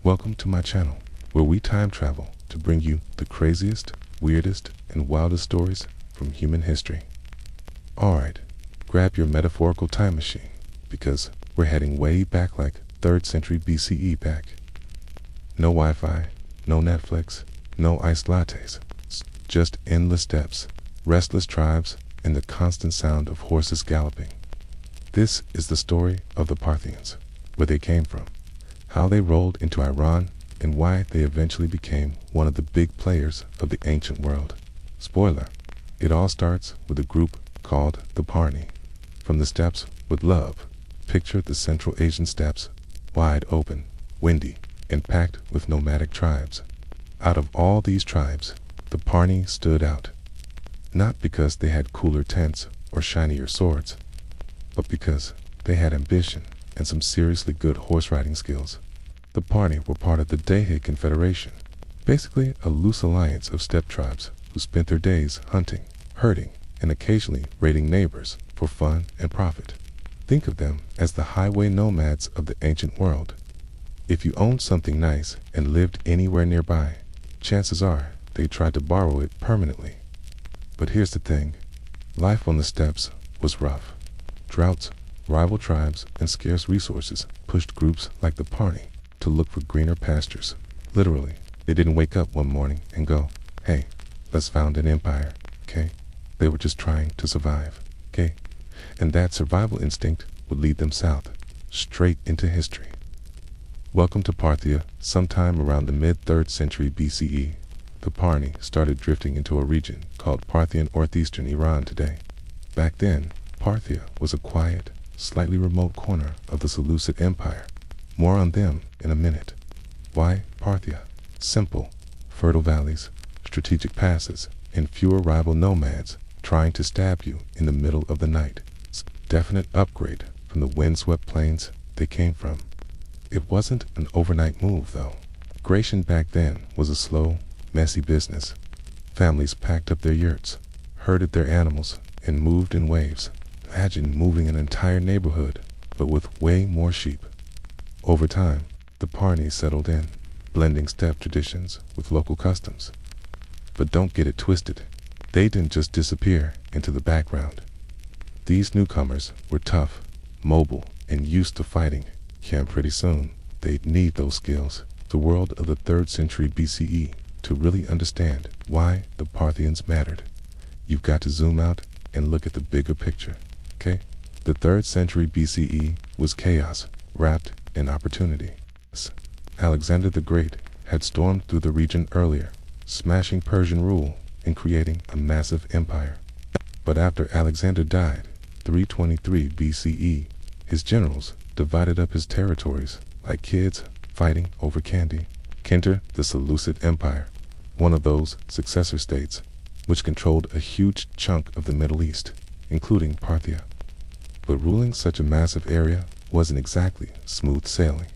Welcome to my channel, where we time travel to bring you the craziest, weirdest, and wildest stories from human history. Alright, grab your metaphorical time machine, because we're heading way back like 3rd century BCE back. No Wi-Fi, no Netflix, no iced lattes, just endless steppes, restless tribes, and the constant sound of horses galloping. This is the story of the Parthians, where they came from, how they rolled into Iran, and why they eventually became one of the big players of the ancient world. Spoiler, it all starts with a group called the Parni. From the steppes with love, picture the Central Asian steppes, wide open, windy, and packed with nomadic tribes. Out of all these tribes, the Parni stood out, not because they had cooler tents or shinier swords, but because they had ambition and some seriously good horse riding skills. The Parni were part of the Dehe Confederation, basically a loose alliance of steppe tribes who spent their days hunting, herding, and occasionally raiding neighbors for fun and profit. Think of them as the highway nomads of the ancient world. If you owned something nice and lived anywhere nearby, chances are they tried to borrow it permanently. But here's the thing, life on the steppes was rough. Droughts, rival tribes, and scarce resources pushed groups like the Parni to look for greener pastures. Literally, they didn't wake up one morning and go, hey, let's found an empire, okay? They were just trying to survive, okay? And that survival instinct would lead them south, straight into history. Welcome to Parthia. Sometime around the mid-3rd century BCE, the Parni started drifting into a region called Parthian, northeastern Iran today. Back then, Parthia was a quiet, slightly remote corner of the Seleucid Empire. More on them in a minute. Why Parthia? Simple, fertile valleys, strategic passes, and fewer rival nomads trying to stab you in the middle of the night. Definite upgrade from the windswept plains they came from. It wasn't an overnight move, though. Migration back then was a slow, messy business. Families packed up their yurts, herded their animals, and moved in waves. Imagine moving an entire neighborhood, but with way more sheep. Over time, the Parni settled in, blending steppe traditions with local customs. But don't get it twisted. They didn't just disappear into the background. These newcomers were tough, mobile, and used to fighting. Yeah, pretty soon, they'd need those skills, the world of the 3rd century BCE, to really understand why the Parthians mattered. You've got to zoom out and look at the bigger picture, okay? The 3rd century BCE was chaos, wrapped in opportunity. Alexander the Great had stormed through the region earlier, smashing Persian rule and creating a massive empire. But after Alexander died, 323 BCE, his generals divided up his territories like kids fighting over candy. Enter the Seleucid Empire, one of those successor states, which controlled a huge chunk of the Middle East, including Parthia. But ruling such a massive area wasn't exactly smooth sailing.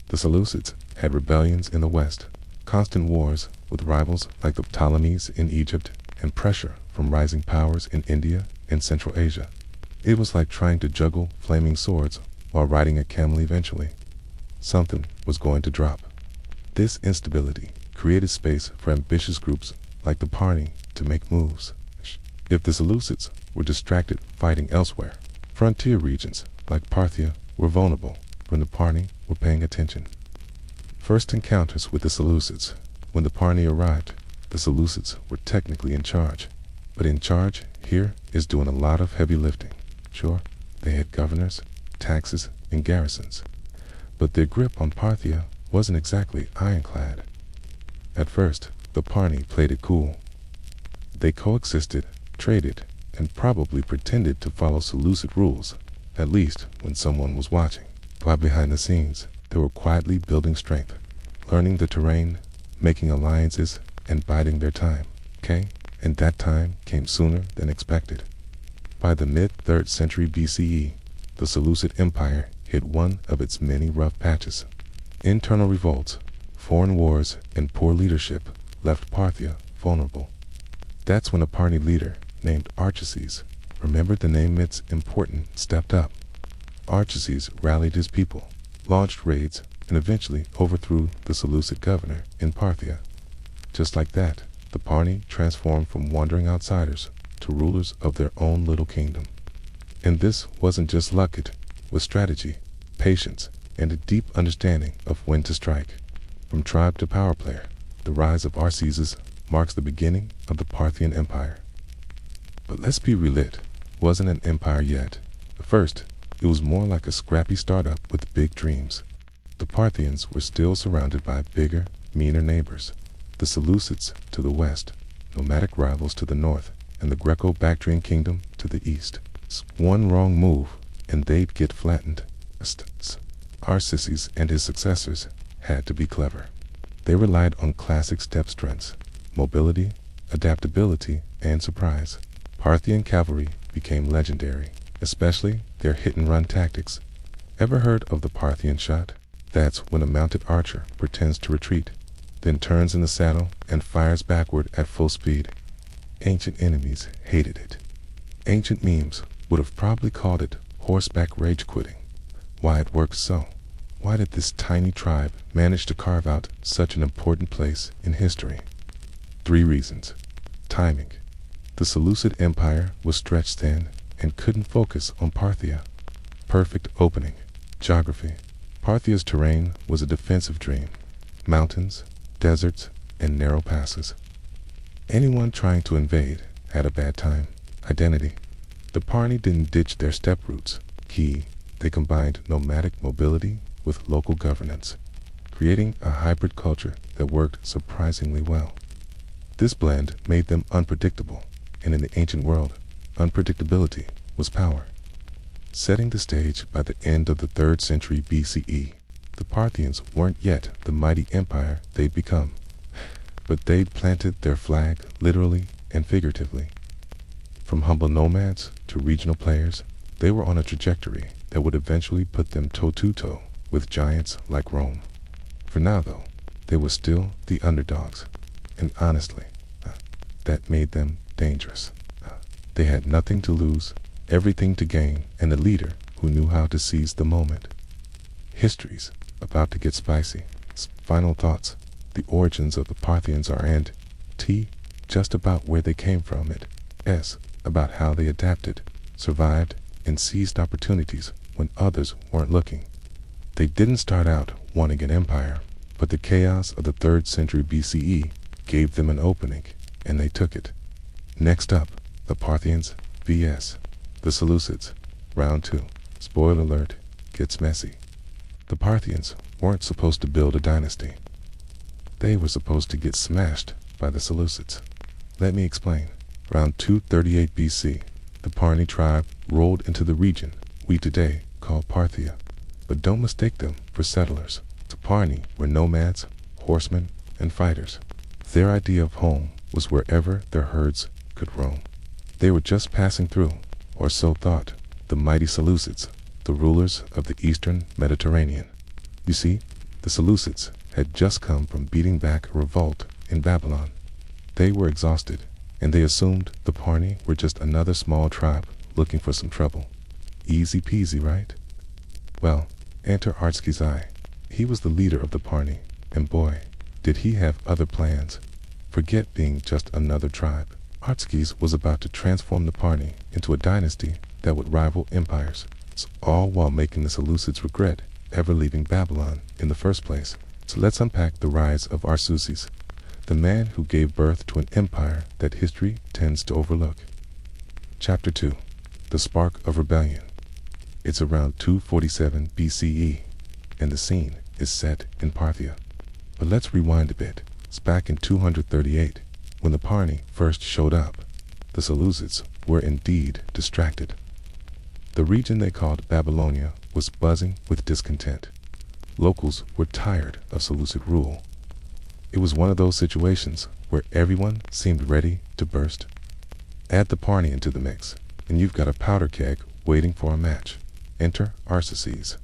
The Seleucids had rebellions in the west, constant wars with rivals like the Ptolemies in Egypt, and pressure from rising powers in India and Central Asia. It was like trying to juggle flaming swords while riding a camel. Eventually, something was going to drop. This instability created space for ambitious groups like the Parni to make moves. If the Seleucids were distracted fighting elsewhere, frontier regions like Parthia were vulnerable when the Parni were paying attention. First encounters with the Seleucids. When the Parni arrived, the Seleucids were technically in charge. But in charge here is doing a lot of heavy lifting. Sure, they had governors, taxes, and garrisons. But their grip on Parthia wasn't exactly ironclad. At first, the Parni played it cool. They coexisted, traded, and probably pretended to follow Seleucid rules, at least when someone was watching. While behind the scenes, they were quietly building strength, learning the terrain, making alliances, and biding their time, okay? And that time came sooner than expected. By the mid-3rd century BCE, the Seleucid Empire hit one of its many rough patches. Internal revolts, foreign wars, and poor leadership left Parthia vulnerable. That's when a Parni leader named Archises, remembered the name, it's important, stepped up. Archises rallied his people, launched raids, and eventually overthrew the Seleucid governor in Parthia. Just like that, the Parni transformed from wandering outsiders to rulers of their own little kingdom. And this wasn't just luck, it was strategy, patience, and a deep understanding of when to strike. From tribe to power player, the rise of Arcesis marks the beginning of the Parthian Empire. But let's be real, it wasn't an empire yet. At first, it was more like a scrappy startup with big dreams. The Parthians were still surrounded by bigger, meaner neighbors. The Seleucids to the west, nomadic rivals to the north, and the Greco-Bactrian kingdom to the east. One wrong move, and they'd get flattened. Arcesis and his successors had to be clever. They relied on classic step strengths, mobility, adaptability, and surprise. Parthian cavalry became legendary, especially their hit-and-run tactics. Ever heard of the Parthian shot? That's when a mounted archer pretends to retreat, then turns in the saddle and fires backward at full speed. Ancient enemies hated it. Ancient memes would have probably called it horseback rage quitting. Why it works so? Why did this tiny tribe manage to carve out such an important place in history? 3 reasons. Timing. The Seleucid Empire was stretched thin and couldn't focus on Parthia. Perfect opening. Geography. Parthia's terrain was a defensive dream. Mountains, deserts, and narrow passes. Anyone trying to invade had a bad time. Identity. The Parni didn't ditch their steppe roots. Key. They combined nomadic mobility with local governance, creating a hybrid culture that worked surprisingly well. This blend made them unpredictable, and in the ancient world, unpredictability was power. Setting the stage by the end of the 3rd century BCE, the Parthians weren't yet the mighty empire they'd become, but they'd planted their flag literally and figuratively. From humble nomads to regional players, they were on a trajectory that would eventually put them toe-to-toe with giants like Rome. For now, though, they were still the underdogs, and honestly, that made them dangerous. They had nothing to lose, everything to gain, and a leader who knew how to seize the moment. History's about to get spicy. Final thoughts. The origins of the Parthians are and T, just about where they came from, it S, about how they adapted, survived, and seized opportunities when others weren't looking. They didn't start out wanting an empire, but the chaos of the 3rd century BCE gave them an opening, and they took it. Next up, the Parthians vs. the Seleucids. Round 2. Spoiler alert, gets messy. The Parthians weren't supposed to build a dynasty. They were supposed to get smashed by the Seleucids. Let me explain. Around 238 BC, the Parni tribe rolled into the region we today call Parthia. But don't mistake them for settlers. The Parni were nomads, horsemen, and fighters. Their idea of home was wherever their herds could roam. They were just passing through, or so thought, the mighty Seleucids, the rulers of the eastern Mediterranean. You see, the Seleucids had just come from beating back a revolt in Babylon. They were exhausted, and they assumed the Parni were just another small tribe looking for some trouble. Easy peasy, right? Well, enter Arcesis. He was the leader of the Parni, and boy, did he have other plans. Forget being just another tribe. Arcesis was about to transform the Parni into a dynasty that would rival empires, all while making the Seleucids regret ever leaving Babylon in the first place. So let's unpack the rise of Arcesis, the man who gave birth to an empire that history tends to overlook. Chapter 2. The Spark of Rebellion. It's around 247 BCE, and the scene is set in Parthia. But let's rewind a bit. It's back in 238, when the Parni first showed up. The Seleucids were indeed distracted. The region they called Babylonia was buzzing with discontent. Locals were tired of Seleucid rule. It was one of those situations where everyone seemed ready to burst. Add the Parni into the mix, and you've got a powder keg waiting for a match. Enter Arcesis.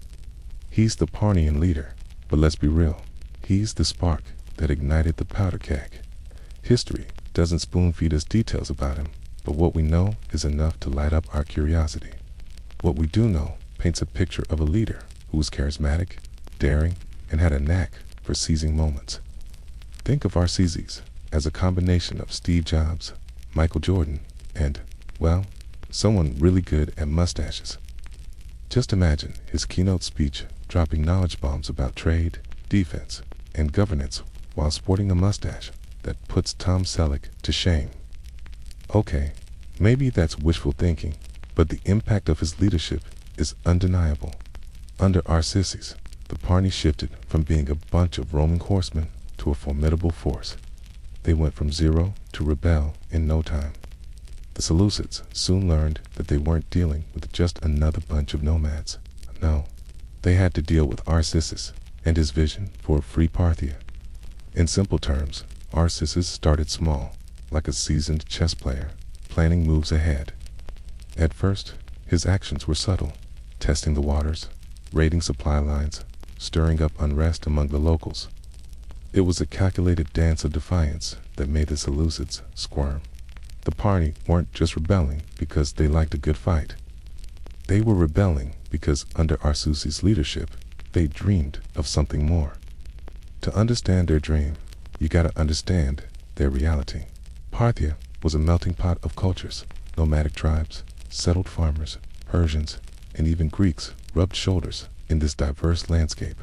He's the Parthian leader, but let's be real, he's the spark that ignited the powder keg. History doesn't spoon-feed us details about him, but what we know is enough to light up our curiosity. What we do know paints a picture of a leader who was charismatic, daring, and had a knack for seizing moments. Think of Arcesis as a combination of Steve Jobs, Michael Jordan, and, well, someone really good at mustaches. Just imagine his keynote speech dropping knowledge bombs about trade, defense, and governance while sporting a mustache that puts Tom Selleck to shame. Okay, maybe that's wishful thinking, but the impact of his leadership is undeniable. Under Arcesis, the party shifted from being a bunch of roaming horsemen to a formidable force. They went from zero to rebel in no time. The Seleucids soon learned that they weren't dealing with just another bunch of nomads. No, they had to deal with Arcesis and his vision for a free Parthia. In simple terms, Arcesis started small, like a seasoned chess player, planning moves ahead. At first, his actions were subtle, testing the waters, raiding supply lines, stirring up unrest among the locals. It was a calculated dance of defiance that made the Seleucids squirm. The party weren't just rebelling because they liked a good fight. They were rebelling because under Arcesis' leadership, they dreamed of something more. To understand their dream, you gotta understand their reality. Parthia was a melting pot of cultures. Nomadic tribes, settled farmers, Persians, and even Greeks rubbed shoulders in this diverse landscape.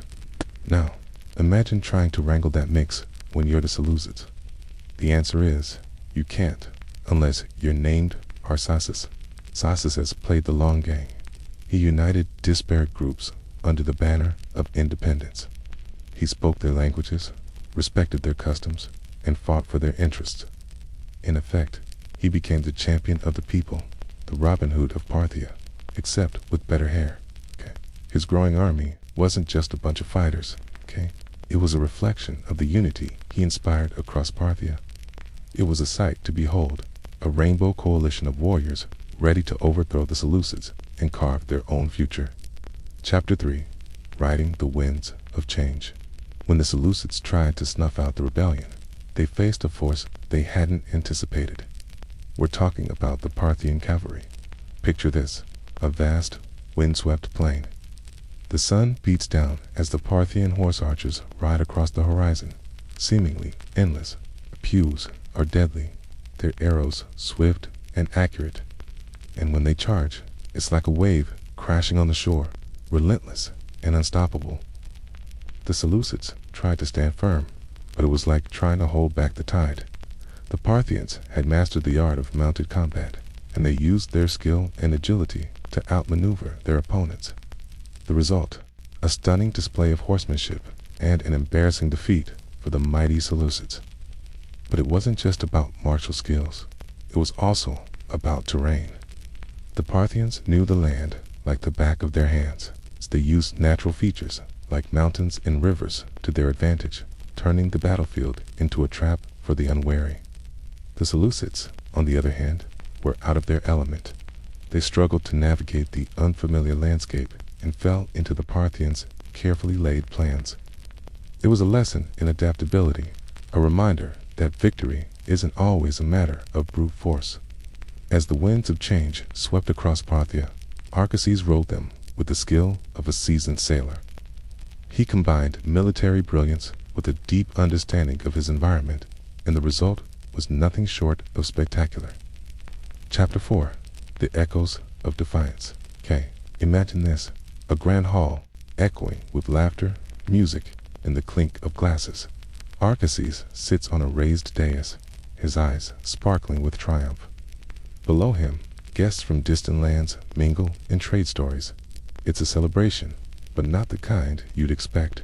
Now, imagine trying to wrangle that mix when you're the Seleucids. The answer is, you can't, unless you're named Arcesis. Arcesis played the long game. He united disparate groups under the banner of independence. He spoke their languages, respected their customs, and fought for their interests. In effect, he became the champion of the people, the Robin Hood of Parthia, except with better hair. Okay. His growing army wasn't just a bunch of fighters. Okay. It was a reflection of the unity he inspired across Parthia. It was a sight to behold, a rainbow coalition of warriors ready to overthrow the Seleucids and carve their own future. Chapter 3. Riding the Winds of Change. When the Seleucids tried to snuff out the rebellion, they faced a force they hadn't anticipated. We're talking about the Parthian cavalry. Picture this, a vast, windswept plain. The sun beats down as the Parthian horse archers ride across the horizon, seemingly endless. Pews are deadly, their arrows swift and accurate, and when they charge, it's like a wave crashing on the shore, relentless and unstoppable. The Seleucids tried to stand firm, but it was like trying to hold back the tide. The Parthians had mastered the art of mounted combat, and they used their skill and agility to outmaneuver their opponents. The result, a stunning display of horsemanship and an embarrassing defeat for the mighty Seleucids. But it wasn't just about martial skills, it was also about terrain. The Parthians knew the land like the back of their hands. They used natural features like mountains and rivers to their advantage, turning the battlefield into a trap for the unwary. The Seleucids, on the other hand, were out of their element. They struggled to navigate the unfamiliar landscape and fell into the Parthians' carefully laid plans. It was a lesson in adaptability, a reminder that victory isn't always a matter of brute force. As the winds of change swept across Parthia, Arcesis rode them with the skill of a seasoned sailor. He combined military brilliance with a deep understanding of his environment, and the result was nothing short of spectacular. Chapter 4. The Echoes of Defiance. Okay, imagine this, a grand hall echoing with laughter, music, and the clink of glasses. Arcesis sits on a raised dais, his eyes sparkling with triumph. Below him, guests from distant lands mingle and trade stories. It's a celebration, but not the kind you'd expect.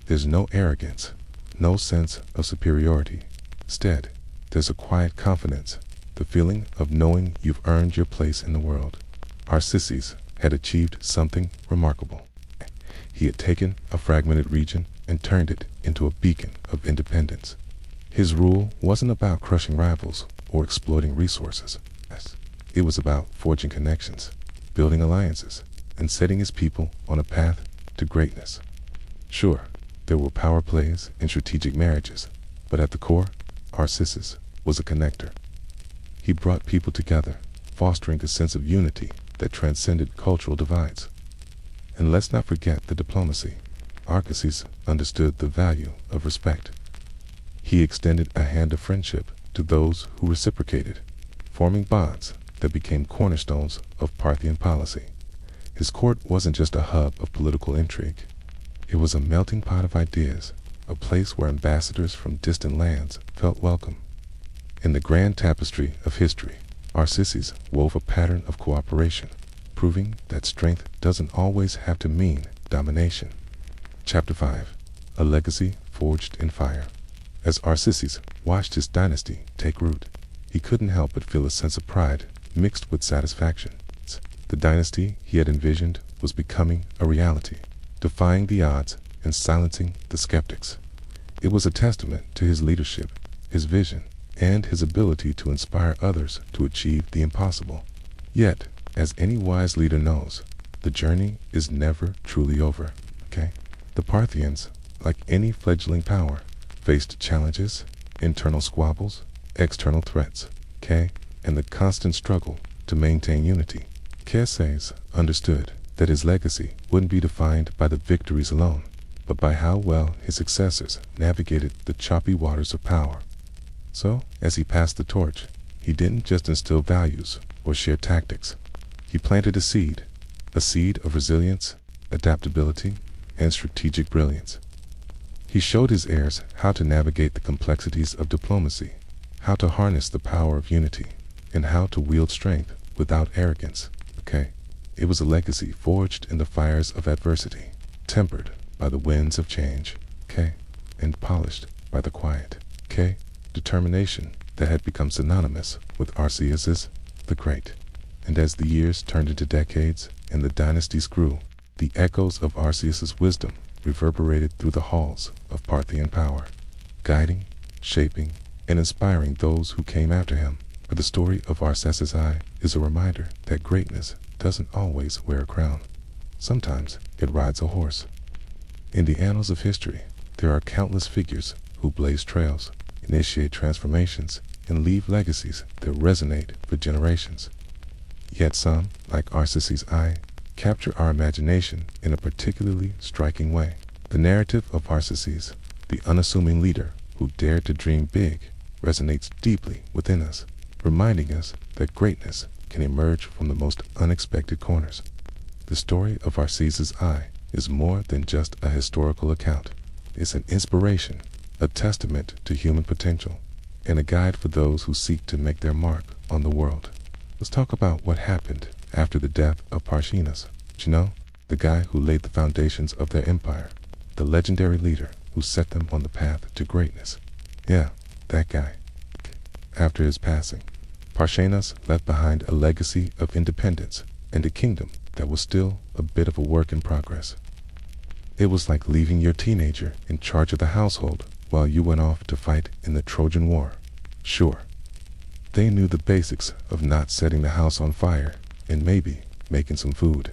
There's no arrogance, no sense of superiority. Instead, there's a quiet confidence, the feeling of knowing you've earned your place in the world. Arcesis had achieved something remarkable. He had taken a fragmented region and turned it into a beacon of independence. His rule wasn't about crushing rivals or exploiting resources. It was about forging connections, building alliances, and setting his people on a path to greatness. Sure, there were power plays and strategic marriages, but at the core, Arcesis was a connector. He brought people together, fostering a sense of unity that transcended cultural divides. And let's not forget the diplomacy. Arsaces understood the value of respect. He extended a hand of friendship to those who reciprocated, forming bonds that became cornerstones of Parthian policy. His court wasn't just a hub of political intrigue. It was a melting pot of ideas, a place where ambassadors from distant lands felt welcome. In the grand tapestry of history, Arsaces wove a pattern of cooperation, proving that strength doesn't always have to mean domination. Chapter 5. A Legacy Forged in Fire. As Arsaces watched his dynasty take root, he couldn't help but feel a sense of pride mixed with satisfaction. The dynasty he had envisioned was becoming a reality, defying the odds and silencing the skeptics. It was a testament to his leadership, his vision, and his ability to inspire others to achieve the impossible. Yet, as any wise leader knows, the journey is never truly over, okay? The Parthians, like any fledgling power, faced challenges, internal squabbles, external threats, okay, and the constant struggle to maintain unity. Arsaces understood that his legacy wouldn't be defined by the victories alone, but by how well his successors navigated the choppy waters of power. So, as he passed the torch, he didn't just instill values or share tactics. He planted a seed of resilience, adaptability, and strategic brilliance. He showed his heirs how to navigate the complexities of diplomacy, how to harness the power of unity, and how to wield strength without arrogance. Okay, it was a legacy forged in the fires of adversity, tempered by the winds of change, okay, and polished by the quiet, okay, determination that had become synonymous with Arsaces the Great. And as the years turned into decades and the dynasties grew, the echoes of Arsaces' wisdom reverberated through the halls of Parthian power, guiding, shaping, and inspiring those who came after him. But the story of Arsaces I is a reminder that greatness doesn't always wear a crown. Sometimes it rides a horse. In the annals of history, there are countless figures who blaze trails, initiate transformations, and leave legacies that resonate for generations. Yet some, like Arsaces I, capture our imagination in a particularly striking way. The narrative of Arsaces, the unassuming leader who dared to dream big, resonates deeply within us, reminding us that greatness can emerge from the most unexpected corners. The story of Arsaces I is more than just a historical account. It's an inspiration, a testament to human potential, and a guide for those who seek to make their mark on the world. Let's talk about what happened after the death of Parthian. You know, the guy who laid the foundations of their empire, the legendary leader who set them on the path to greatness. Yeah, that guy. After his passing, Parthian left behind a legacy of independence and a kingdom that was still a bit of a work in progress. It was like leaving your teenager in charge of the household while you went off to fight in the Trojan War. Sure, they knew the basics of not setting the house on fire and maybe making some food.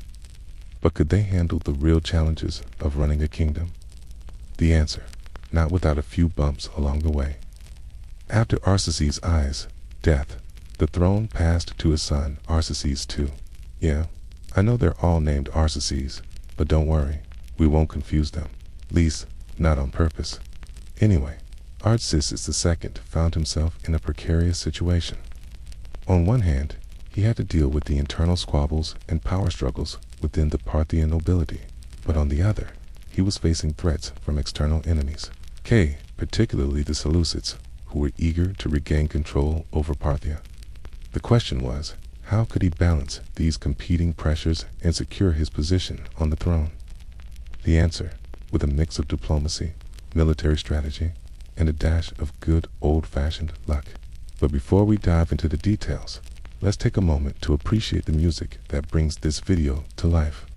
But could they handle the real challenges of running a kingdom? The answer, not without a few bumps along the way. After Arsaces I's death, the throne passed to his son Arsaces II. Yeah, I know they're all named Arsaces, but don't worry, we won't confuse them, at least not on purpose. Anyway, Arsaces II found himself in a precarious situation. On one hand, he had to deal with the internal squabbles and power struggles within the Parthian nobility, but on the other, he was facing threats from external enemies, particularly the Seleucids, who were eager to regain control over Parthia. The question was, how could he balance these competing pressures and secure his position on the throne? The answer, with a mix of diplomacy, military strategy, and a dash of good old-fashioned luck. But before we dive into the details, let's take a moment to appreciate the music that brings this video to life.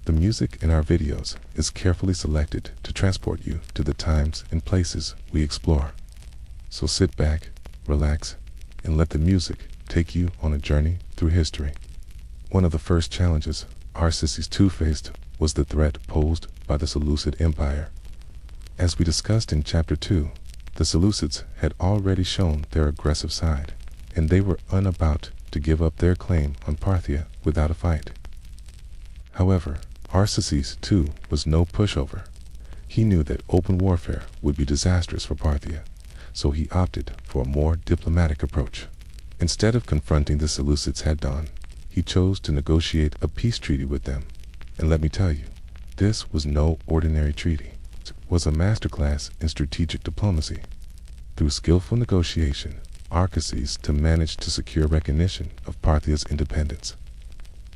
The music in our videos is carefully selected to transport you to the times and places we explore. So sit back, relax, and let the music take you on a journey through history. One of the first challenges Arsaces II faced was the threat posed by the Seleucid Empire. As we discussed in Chapter 2, the Seleucids had already shown their aggressive side, and they were unabout to give up their claim on Parthia without a fight. However, Arsaces II was no pushover. He knew that open warfare would be disastrous for Parthia, so he opted for a more diplomatic approach. Instead of confronting the Seleucids head-on, he chose to negotiate a peace treaty with them. And let me tell you, this was no ordinary treaty. It was a masterclass in strategic diplomacy. Through skillful negotiation, Arcases managed to secure recognition of Parthia's independence.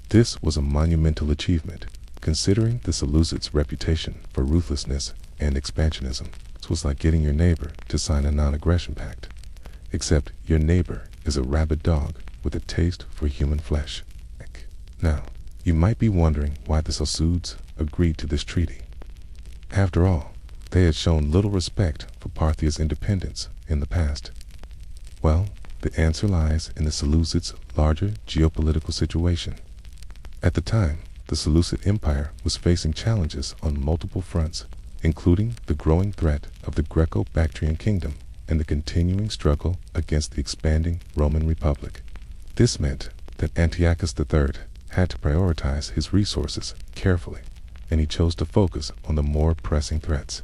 This was a monumental achievement, considering the Seleucids' reputation for ruthlessness and expansionism. It was like getting your neighbor to sign a non-aggression pact, except your neighbor is a rabid dog with a taste for human flesh. Now, you might be wondering why the Seleucids agreed to this treaty. After all, they had shown little respect for Parthia's independence in the past. Well, the answer lies in the Seleucids' larger geopolitical situation. At the time, the Seleucid Empire was facing challenges on multiple fronts, including the growing threat of the Greco-Bactrian kingdom and the continuing struggle against the expanding Roman Republic. This meant that Antiochus III had to prioritize his resources carefully, and he chose to focus on the more pressing threats.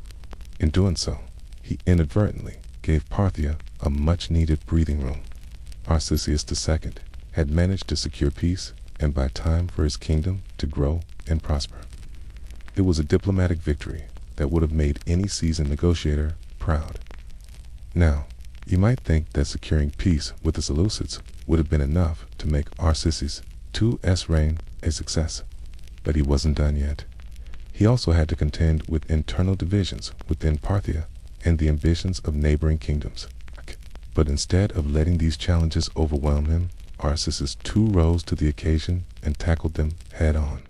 In doing so, he inadvertently gave Parthia a much-needed breathing room. Arcases II had managed to secure peace and buy time for his kingdom to grow and prosper. It was a diplomatic victory that would have made any seasoned negotiator proud. Now, you might think that securing peace with the Seleucids would have been enough to make Arcases II's reign a success, but he wasn't done yet. He also had to contend with internal divisions within Parthia and the ambitions of neighboring kingdoms. But instead of letting these challenges overwhelm him, Arcases II rose to the occasion and tackled them head-on.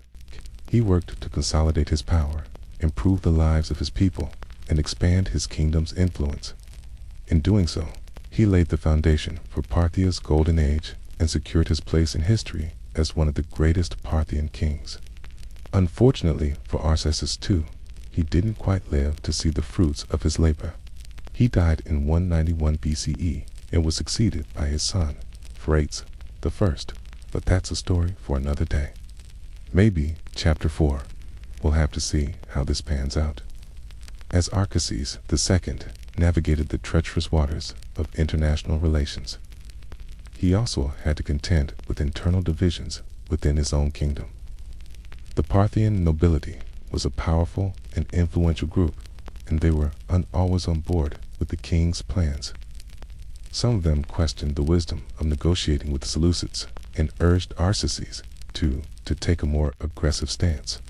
He worked to consolidate his power, improve the lives of his people, and expand his kingdom's influence. In doing so, he laid the foundation for Parthia's golden age and secured his place in history as one of the greatest Parthian kings. Unfortunately for Arcases II, he didn't quite live to see the fruits of his labor. He died in 191 BCE and was succeeded by his son, Phraates I, but that's a story for another day. Maybe Chapter 4. We'll have to see how this pans out. As Arcases II navigated the treacherous waters of international relations, he also had to contend with internal divisions within his own kingdom. The Parthian nobility was a powerful and influential group, and they were always on board with the king's plans. Some of them questioned the wisdom of negotiating with the Seleucids and urged Arcases to take a more aggressive stance.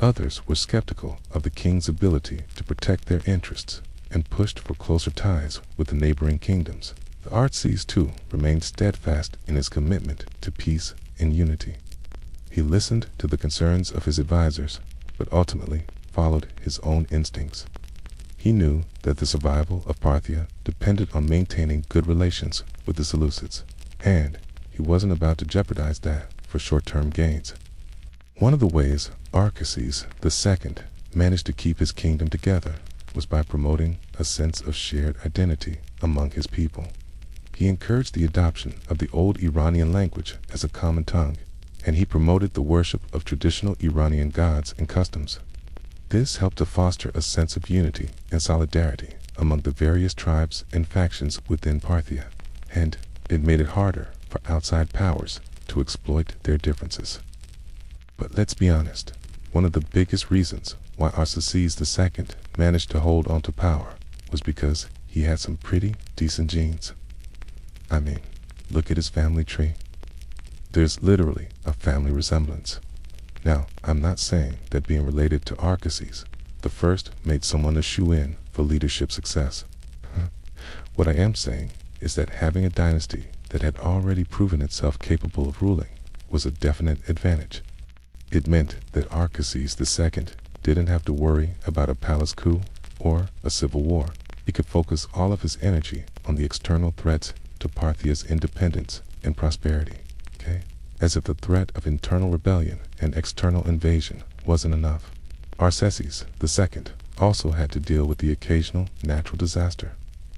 Others were skeptical of the king's ability to protect their interests and pushed for closer ties with the neighboring kingdoms. The Arcases too remained steadfast in his commitment to peace and unity. He listened to the concerns of his advisors, but ultimately followed his own instincts. He knew that the survival of Parthia depended on maintaining good relations with the Seleucids, and he wasn't about to jeopardize that for short-term gains. One of the ways Arcases II managed to keep his kingdom together was by promoting a sense of shared identity among his people. He encouraged the adoption of the old Iranian language as a common tongue, and he promoted the worship of traditional Iranian gods and customs. This helped to foster a sense of unity and solidarity among the various tribes and factions within Parthia, and it made it harder for outside powers to exploit their differences. But let's be honest, one of the biggest reasons why Arcases II managed to hold on to power was because he had some pretty decent genes. I mean, look at his family tree. There's literally a family resemblance. Now, I'm not saying that being related to Arcases I made someone a shoo-in for leadership success. What I am saying is that having a dynasty that had already proven itself capable of ruling was a definite advantage. It meant that Arcases II didn't have to worry about a palace coup or a civil war. He could focus all of his energy on the external threats to Parthia's independence and prosperity. As if the threat of internal rebellion and external invasion wasn't enough, Arcases II also had to deal with the occasional natural disaster.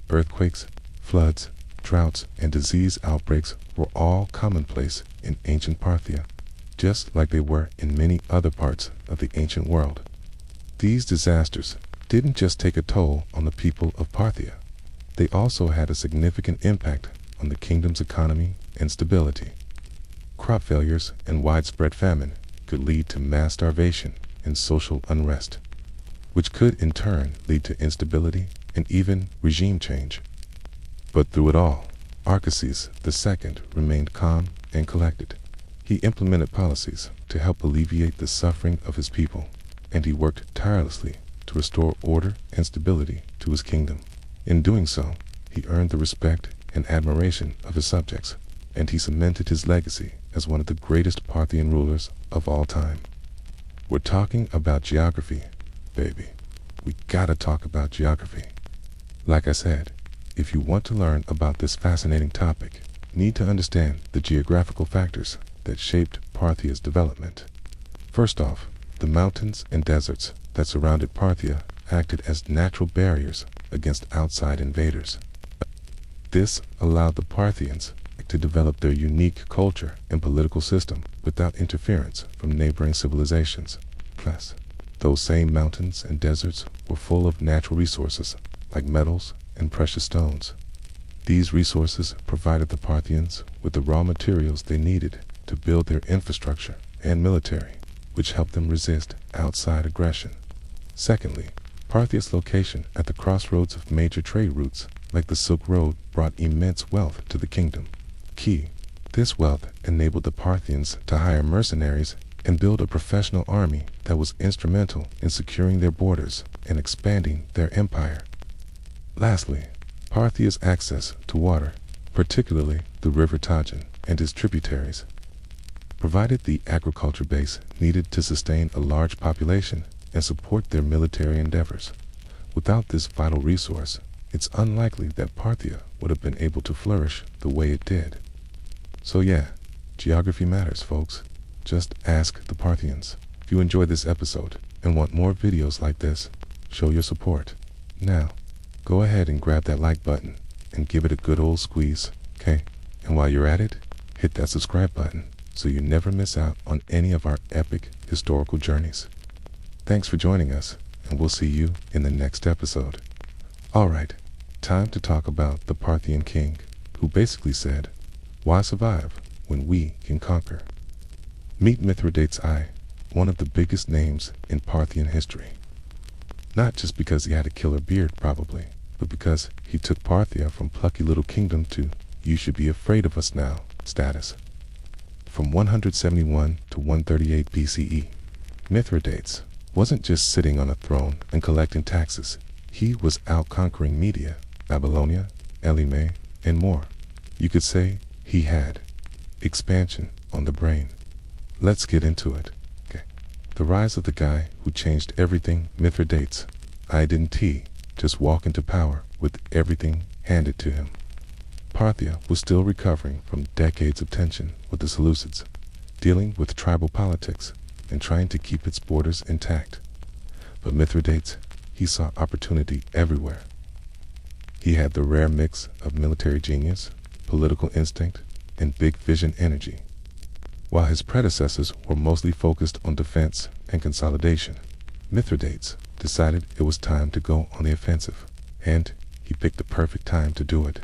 Earthquakes, floods, droughts, and disease outbreaks were all commonplace in ancient Parthia, just like they were in many other parts of the ancient world. These disasters didn't just take a toll on the people of Parthia. They also had a significant impact on the kingdom's economy and stability. Crop failures and widespread famine could lead to mass starvation and social unrest, which could in turn lead to instability and even regime change. But through it all, Arcases II remained calm and collected. He implemented policies to help alleviate the suffering of his people, and he worked tirelessly to restore order and stability to his kingdom. In doing so, he earned the respect and admiration of his subjects, and he cemented his legacy as one of the greatest Parthian rulers of all time. We're talking about geography, baby. We gotta talk about geography. Like I said, if you want to learn about this fascinating topic, you need to understand the geographical factors that shaped Parthia's development. First off, the mountains and deserts that surrounded Parthia acted as natural barriers against outside invaders. This allowed the Parthians to develop their unique culture and political system without interference from neighboring civilizations. Plus, those same mountains and deserts were full of natural resources like metals and precious stones. These resources provided the Parthians with the raw materials they needed to build their infrastructure and military, which helped them resist outside aggression. Secondly, Parthia's location at the crossroads of major trade routes like the Silk Road brought immense wealth to the kingdom. Key, this wealth enabled the Parthians to hire mercenaries and build a professional army that was instrumental in securing their borders and expanding their empire. Lastly, Parthia's access to water, particularly the river Tajan and its tributaries, provided the agriculture base needed to sustain a large population and support their military endeavors. Without this vital resource, it's unlikely that Parthia would have been able to flourish the way it did. So yeah, geography matters, folks. Just ask the Parthians. If you enjoyed this episode and want more videos like this, show your support. Now, go ahead and grab that like button and give it a good old squeeze, okay? And while you're at it, hit that subscribe button so you never miss out on any of our epic historical journeys. Thanks for joining us, and we'll see you in the next episode. Alright, time to talk about the Parthian king, who basically said, "Why survive when we can conquer?" Meet Mithridates I, one of the biggest names in Parthian history. Not just because he had a killer beard, probably, but because he took Parthia from plucky little kingdom to "you should be afraid of us now" status. From 171 to 138 BCE, Mithridates wasn't just sitting on a throne and collecting taxes. He was out conquering Media, Babylonia, Elymais, and more. You could say he had expansion on the brain. Let's get into it. Okay. The rise of the guy who changed everything. Mithridates I didn't just walk into power with everything handed to him. Parthia was still recovering from decades of tension with the Seleucids, dealing with tribal politics and trying to keep its borders intact. But Mithridates, he saw opportunity everywhere. He had the rare mix of military genius, political instinct, and big vision energy. While his predecessors were mostly focused on defense and consolidation, Mithridates decided it was time to go on the offensive, and he picked the perfect time to do it,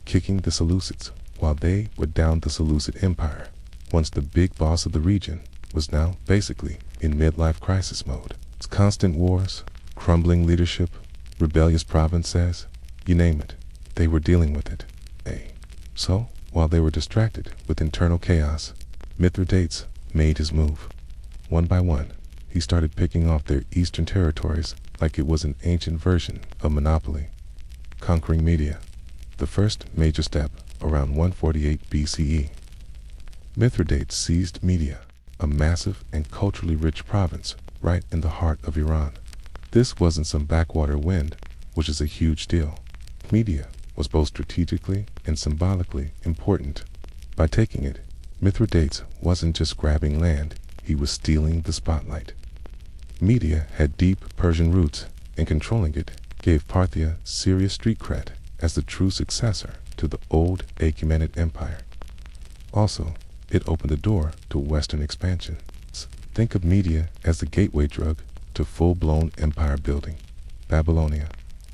kicking the Seleucids while they were down the Seleucid Empire, once the big boss of the region was now basically in midlife crisis mode. It's constant wars, crumbling leadership, rebellious provinces, you name it, they were dealing with it. So, while they were distracted with internal chaos, Mithridates made his move. One by one, he started picking off their eastern territories like it was an ancient version of Monopoly. Conquering Media, the first major step around 148 BCE. Mithridates seized Media, a massive and culturally rich province right in the heart of Iran. This wasn't some backwater wind, which is a huge deal. Media was both strategically and symbolically important. By taking it, Mithridates wasn't just grabbing land, he was stealing the spotlight. Media had deep Persian roots, and controlling it gave Parthia serious street cred as the true successor to the old Achaemenid Empire. Also, it opened the door to Western expansion. Think of Media as the gateway drug to full-blown empire building. Babylonia,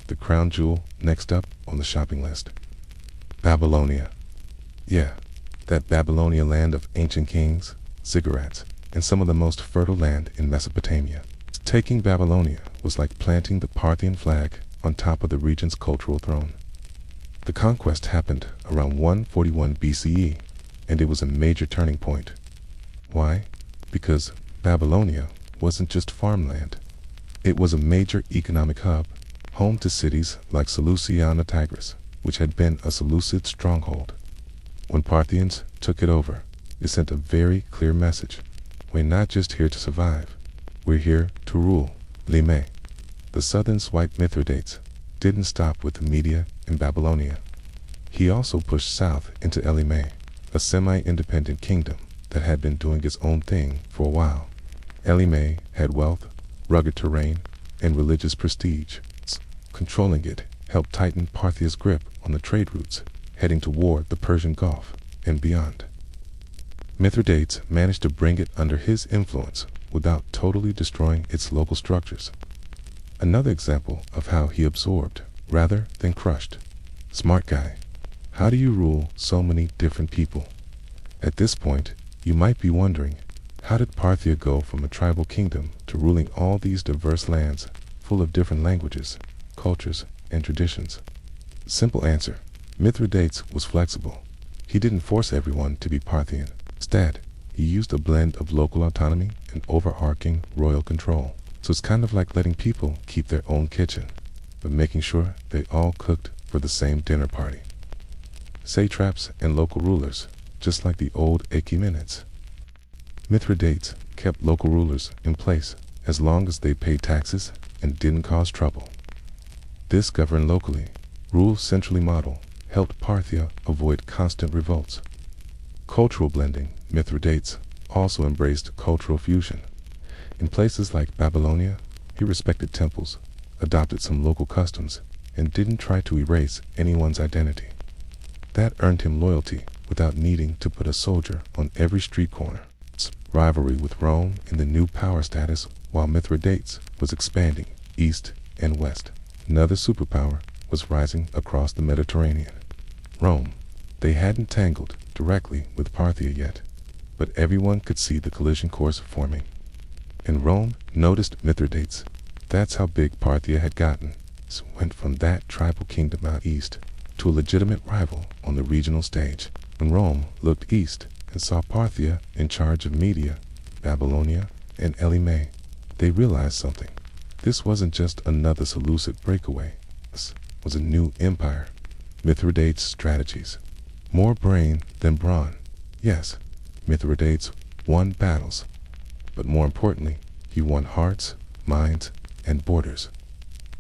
the crown jewel next up on the shopping list. Babylonia. Yeah, that Babylonia land of ancient kings, ziggurats, and some of the most fertile land in Mesopotamia. Taking Babylonia was like planting the Parthian flag on top of the region's cultural throne. The conquest happened around 141 BCE, and it was a major turning point. Why? Because Babylonia wasn't just farmland. It was a major economic hub, home to cities like Seleucia on the Tigris, which had been a Seleucid stronghold. When Parthians took it over, it sent a very clear message. We're not just here to survive. We're here to rule. Lime. The southern swipe Mithridates didn't stop with the media in Babylonia. He also pushed south into Elime, a semi-independent kingdom that had been doing its own thing for a while. Elime had wealth, rugged terrain, and religious prestige. Controlling it helped tighten Parthia's grip on the trade routes heading toward the Persian Gulf and beyond. Mithridates managed to bring it under his influence without totally destroying its local structures. Another example of how he absorbed rather than crushed. Smart guy. How do you rule so many different people? At this point, you might be wondering, how did Parthia go from a tribal kingdom to ruling all these diverse lands full of different languages, cultures, and traditions? Simple answer. Mithridates was flexible. He didn't force everyone to be Parthian. Instead, he used a blend of local autonomy and overarching royal control. So it's kind of like letting people keep their own kitchen, but making sure they all cooked for the same dinner party. Satraps and local rulers, just like the old Achaemenids. Mithridates kept local rulers in place as long as they paid taxes and didn't cause trouble. This govern locally, rule centrally model helped Parthia avoid constant revolts. Cultural blending. Mithridates also embraced cultural fusion. In places like Babylonia, he respected temples, adopted some local customs, and didn't try to erase anyone's identity. That earned him loyalty without needing to put a soldier on every street corner. Rivalry with Rome in the new power status while Mithridates was expanding east and west. Another superpower was rising across the Mediterranean. Rome. They hadn't tangled directly with Parthia yet, but everyone could see the collision course forming. And Rome noticed Mithridates. That's how big Parthia had gotten. So went from that tribal kingdom out east to a legitimate rival on the regional stage. When Rome looked east and saw Parthia in charge of Media, Babylonia, and Elime, they realized something. This wasn't just another Seleucid breakaway. This was a new empire. Mithridates' strategies. More brain than brawn. Yes, Mithridates won battles, but more importantly, he won hearts, minds, and borders.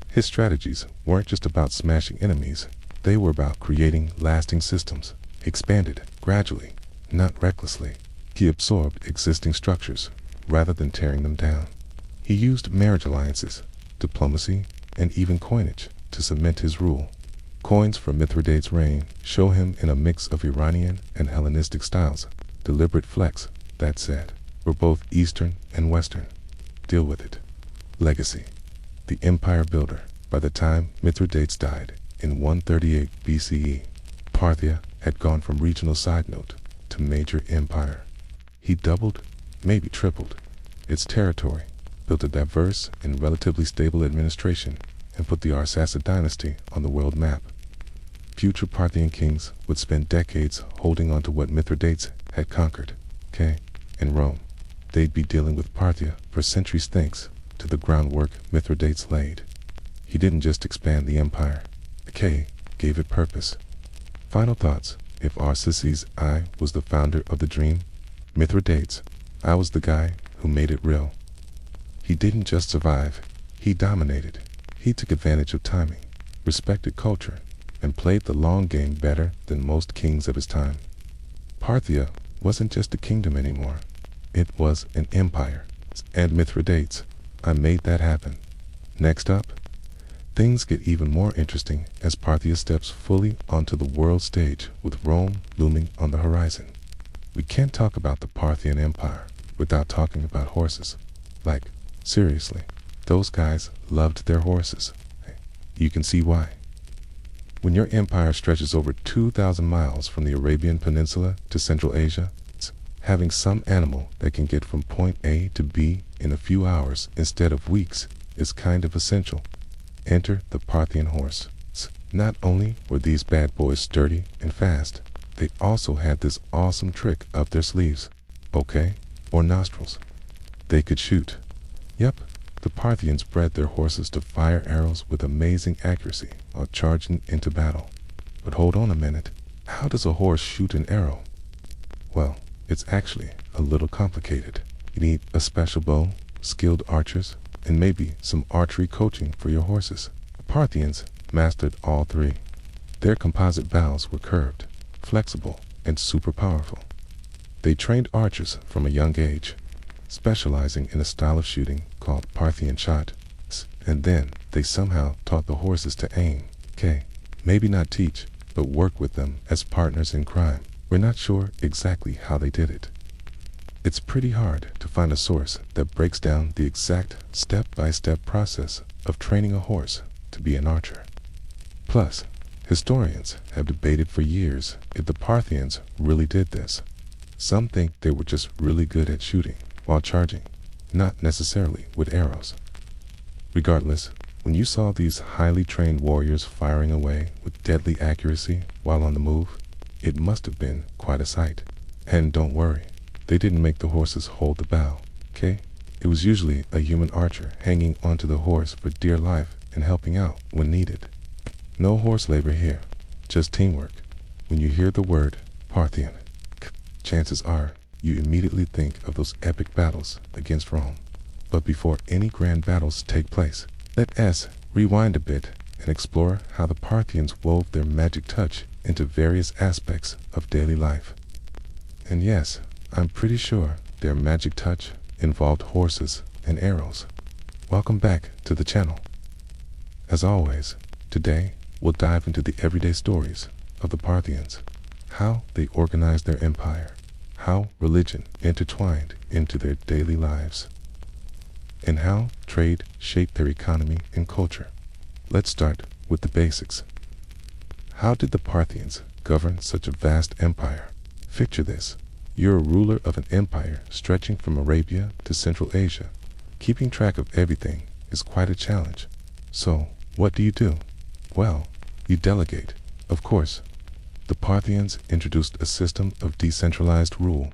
His strategies weren't just about smashing enemies, they were about creating lasting systems. He expanded gradually, not recklessly. He absorbed existing structures rather than tearing them down. He used marriage alliances, diplomacy, and even coinage to cement his rule. Coins from Mithridates' reign show him in a mix of Iranian and Hellenistic styles. Deliberate flex, that said. We're both Eastern and Western. Deal with it. Legacy. The empire builder. By the time Mithridates died in 138 BCE, Parthia had gone from regional side note to major empire. He doubled, maybe tripled, its territory, built a diverse and relatively stable administration, and put the Arsacid dynasty on the world map. Future Parthian kings would spend decades holding on to what Mithridates had conquered, and Rome. They'd be dealing with Parthia for centuries thanks to the groundwork Mithridates laid. He didn't just expand the empire. The gave it purpose. Final thoughts. If Arsacid I was the founder of the dream, Mithridates, I was the guy who made it real. He didn't just survive, he dominated. He took advantage of timing, respected culture, and played the long game better than most kings of his time. Parthia wasn't just a kingdom anymore. It was an empire. And Mithridates, I made that happen. Next up, things get even more interesting as Parthia steps fully onto the world stage with Rome looming on the horizon. We can't talk about the Parthian Empire without talking about horses. Like, seriously, those guys loved their horses. You can see why. When your empire stretches over 2,000 miles from the Arabian Peninsula to Central Asia, having some animal that can get from point A to B in a few hours instead of weeks is kind of essential. Enter the Parthian horse. Not only were these bad boys sturdy and fast, they also had this awesome trick up their sleeves, okay, or nostrils. They could shoot. Yep, the Parthians bred their horses to fire arrows with amazing accuracy while charging into battle. But hold on a minute, how does a horse shoot an arrow? Well, it's actually a little complicated. You need a special bow, skilled archers, and maybe some archery coaching for your horses. The Parthians mastered all three. Their composite bows were curved, flexible, and super powerful. They trained archers from a young age, specializing in a style of shooting called Parthian shot, and then they somehow taught the horses to aim. Okay, maybe not teach, but work with them as partners in crime. We're not sure exactly how they did it. It's pretty hard to find a source that breaks down the exact step-by-step process of training a horse to be an archer. Plus, historians have debated for years if the Parthians really did this. Some think they were just really good at shooting while charging, not necessarily with arrows. Regardless, when you saw these highly trained warriors firing away with deadly accuracy while on the move, it must have been quite a sight. And don't worry, they didn't make the horses hold the bow, okay? It was usually a human archer hanging onto the horse for dear life and helping out when needed. No horse labor here, just teamwork. When you hear the word Parthian, chances are you immediately think of those epic battles against Rome. But before any grand battles take place, let us rewind a bit and explore how the Parthians wove their magic touch into various aspects of daily life. And yes, I'm pretty sure their magic touch involved horses and arrows. Welcome back to the channel. As always, today we'll dive into the everyday stories of the Parthians, how they organized their empire, how religion intertwined into their daily lives, and how trade shaped their economy and culture. Let's start with the basics. How did the Parthians govern such a vast empire? Picture this. You're a ruler of an empire stretching from Arabia to Central Asia. Keeping track of everything is quite a challenge. So, what do? Well, you delegate. Of course, the Parthians introduced a system of decentralized rule,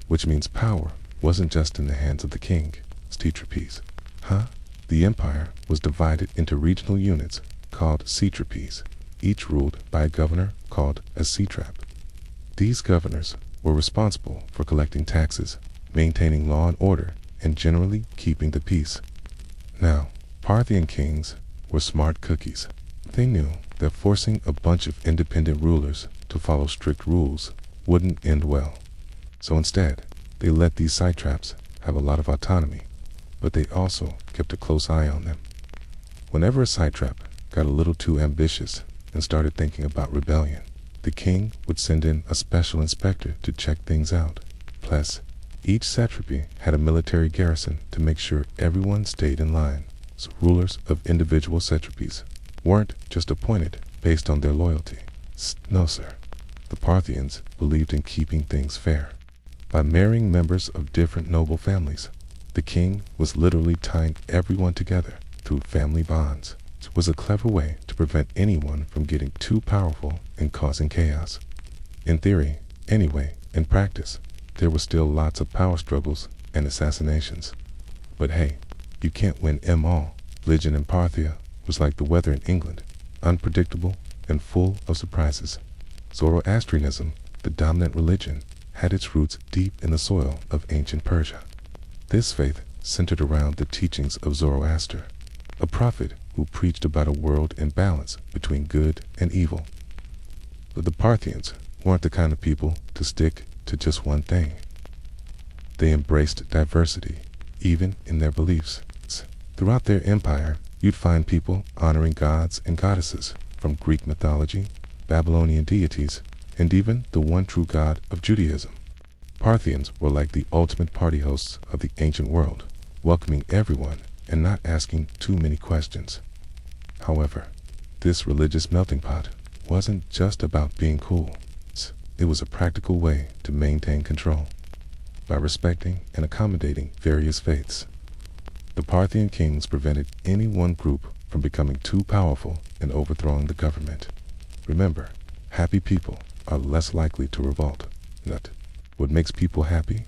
which means power wasn't just in the hands of the king, satrapies. The empire was divided into regional units called satrapies, each ruled by a governor called a satrap. These governors were responsible for collecting taxes, maintaining law and order, and generally keeping the peace. Now, Parthian kings were smart cookies. They knew that forcing a bunch of independent rulers to follow strict rules wouldn't end well. So instead, they let these satraps have a lot of autonomy, but they also kept a close eye on them. Whenever a satrap got a little too ambitious and started thinking about rebellion, the king would send in a special inspector to check things out. Plus, each satrapy had a military garrison to make sure everyone stayed in line, so rulers of individual satrapies weren't just appointed based on their loyalty. No, sir. The Parthians believed in keeping things fair. By marrying members of different noble families, the king was literally tying everyone together through family bonds. It was a clever way to prevent anyone from getting too powerful and causing chaos. In theory, anyway. In practice, there were still lots of power struggles and assassinations. But hey, you can't win 'em all. Religion in Parthia was like the weather in England, unpredictable and full of surprises. Zoroastrianism, the dominant religion, had its roots deep in the soil of ancient Persia. This faith centered around the teachings of Zoroaster, a prophet who preached about a world in balance between good and evil. But the Parthians weren't the kind of people to stick to just one thing. They embraced diversity, even in their beliefs. Throughout their empire, you'd find people honoring gods and goddesses from Greek mythology, Babylonian deities, and even the one true God of Judaism. Parthians were like the ultimate party hosts of the ancient world, welcoming everyone and not asking too many questions. However, This religious melting pot wasn't just about being cool. It was a practical way to maintain control by respecting and accommodating various faiths. The Parthian kings prevented any one group from becoming too powerful and overthrowing the government. Remember, happy people are less likely to revolt. What makes people happy?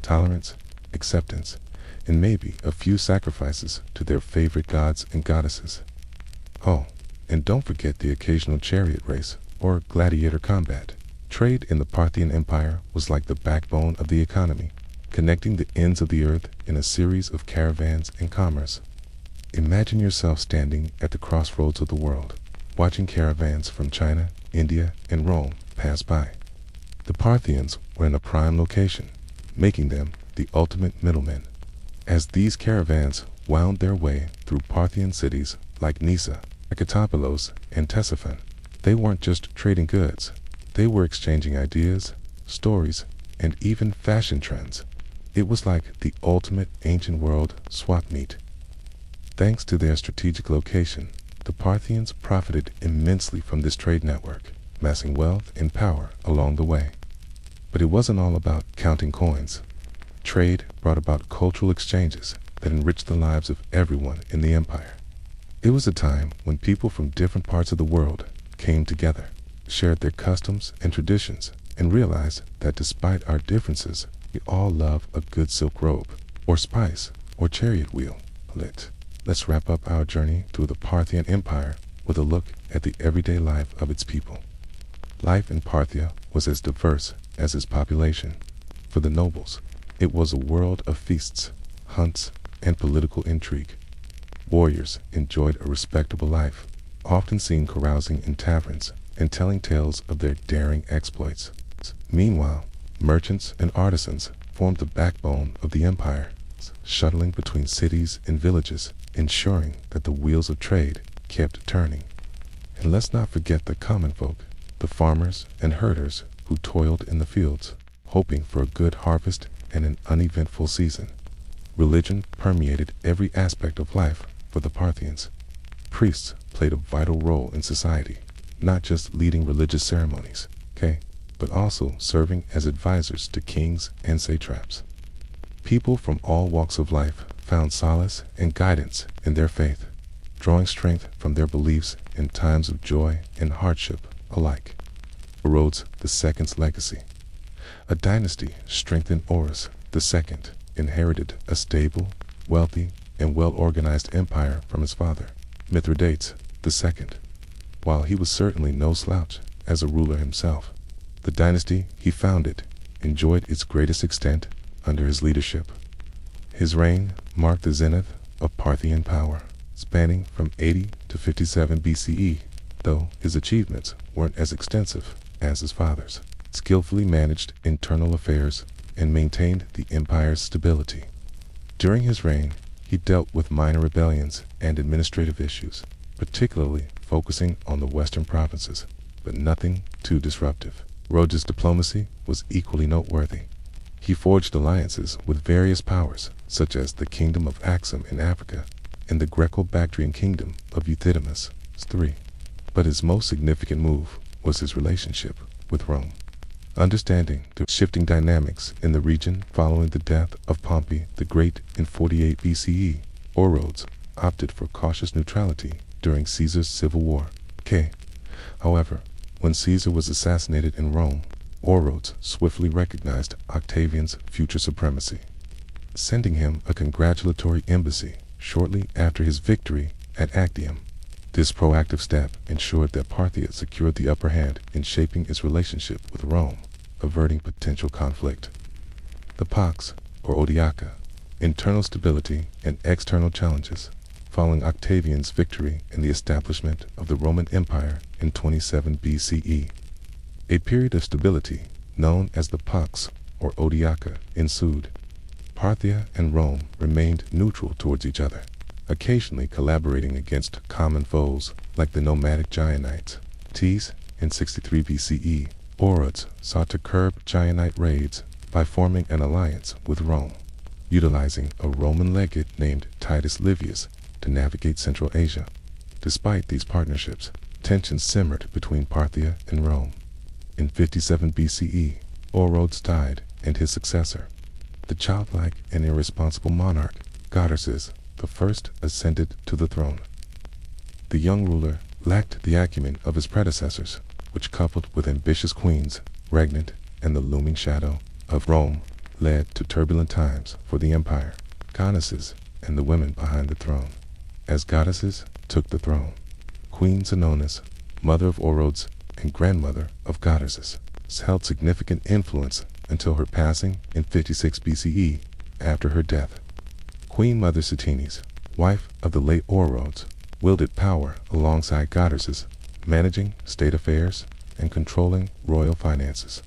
Tolerance, acceptance, and maybe a few sacrifices to their favorite gods and goddesses. Oh, and don't forget the occasional chariot race or gladiator combat. Trade in the Parthian Empire was like the backbone of the economy, connecting the ends of the earth in a series of caravans and commerce. Imagine yourself standing at the crossroads of the world, watching caravans from China, India, and Rome pass by. The Parthians were in a prime location, making them the ultimate middlemen. As these caravans wound their way through Parthian cities like Nisa, Akatopolis, and Ctesiphon, they weren't just trading goods. They were exchanging ideas, stories, and even fashion trends. It was like the ultimate ancient world swap meet. Thanks to their strategic location, the Parthians profited immensely from this trade network, amassing wealth and power along the way. But it wasn't all about counting coins. Trade brought about cultural exchanges that enriched the lives of everyone in the empire. It was a time when people from different parts of the world came together, shared their customs and traditions, and realized that despite our differences, we all love a good silk robe, or spice, or chariot wheel. Let's wrap up our journey through the Parthian Empire with a look at the everyday life of its people. Life in Parthia was as diverse as its population. For the nobles, it was a world of feasts, hunts, and political intrigue. Warriors enjoyed a respectable life, often seen carousing in taverns and telling tales of their daring exploits. Meanwhile, merchants and artisans formed the backbone of the empire, shuttling between cities and villages, ensuring that the wheels of trade kept turning. And let's not forget the common folk, the farmers and herders who toiled in the fields, hoping for a good harvest and an uneventful season. Religion permeated every aspect of life for the Parthians. Priests played a vital role in society, not just leading religious ceremonies, but also serving as advisors to kings and satraps. People from all walks of life found solace and guidance in their faith, drawing strength from their beliefs in times of joy and hardship alike. Orodes II's legacy. A dynasty strengthened Horus II inherited a stable, wealthy, and well-organized empire from his father, Mithridates II. While he was certainly no slouch as a ruler himself, the dynasty he founded enjoyed its greatest extent under his leadership. His reign marked the zenith of Parthian power, spanning from 80 to 57 BCE, though his achievements weren't as extensive as his father's. Skillfully managed internal affairs and maintained the empire's stability. During his reign, he dealt with minor rebellions and administrative issues, particularly focusing on the western provinces, but nothing too disruptive. Rhodes's diplomacy was equally noteworthy. He forged alliances with various powers, such as the Kingdom of Axum in Africa and the Greco-Bactrian Kingdom of Euthydemus III. But his most significant move was his relationship with Rome. Understanding the shifting dynamics in the region following the death of Pompey the Great in 48 BCE, Orodes opted for cautious neutrality during Caesar's civil war. However, when Caesar was assassinated in Rome, Orodes swiftly recognized Octavian's future supremacy, sending him a congratulatory embassy shortly after his victory at Actium. This proactive step ensured that Parthia secured the upper hand in shaping its relationship with Rome, averting potential conflict. The Pax, or Odiaca, internal stability and external challenges, following Octavian's victory in the establishment of the Roman Empire in 27 BCE. A period of stability, known as the Pax, or Odiaca, ensued. Parthia and Rome remained neutral towards each other, occasionally collaborating against common foes like the nomadic Gionites. In 63 BCE, Orodes sought to curb Gionite raids by forming an alliance with Rome, utilizing a Roman legate named Titus Livius to navigate Central Asia. Despite these partnerships, tensions simmered between Parthia and Rome. In 57 BCE, Orodes died, and his successor, the childlike and irresponsible monarch, Godarses I, ascended to the throne. The young ruler lacked the acumen of his predecessors, which, coupled with ambitious queens, regnant, and the looming shadow of Rome, led to turbulent times for the empire, goddesses, and the women behind the throne. As goddesses took the throne, Queen Zenonis, mother of Orodes and grandmother of goddesses, held significant influence until her passing in 56 BCE. After her death, Queen Mother Satines, wife of the late Orodes, wielded power alongside goddesses, managing state affairs and controlling royal finances.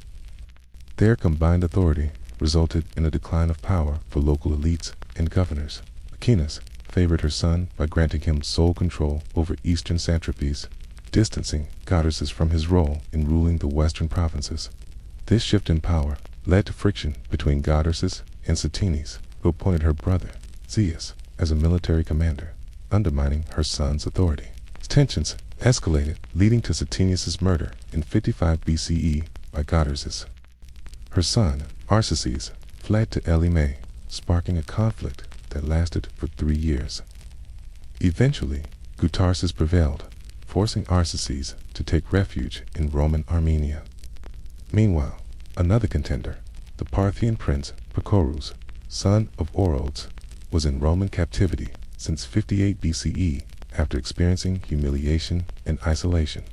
Their combined authority resulted in a decline of power for local elites and governors. Aquinas favored her son by granting him sole control over eastern satrapies, distancing Godarses from his role in ruling the western provinces. This shift in power led to friction between Godarses and Satines, who appointed her brother, Zeus, as a military commander, undermining her son's authority. Tensions escalated, leading to Satinius' murder in 55 BCE by Godarses. Her son, Arsaces, fled to Elymais, sparking a conflict that lasted for 3 years. Eventually, Godarses prevailed, forcing Arsaces to take refuge in Roman Armenia. Meanwhile, another contender, the Parthian prince Pacorus, son of Orodes, was in Roman captivity since 58 BCE after experiencing humiliation and isolation.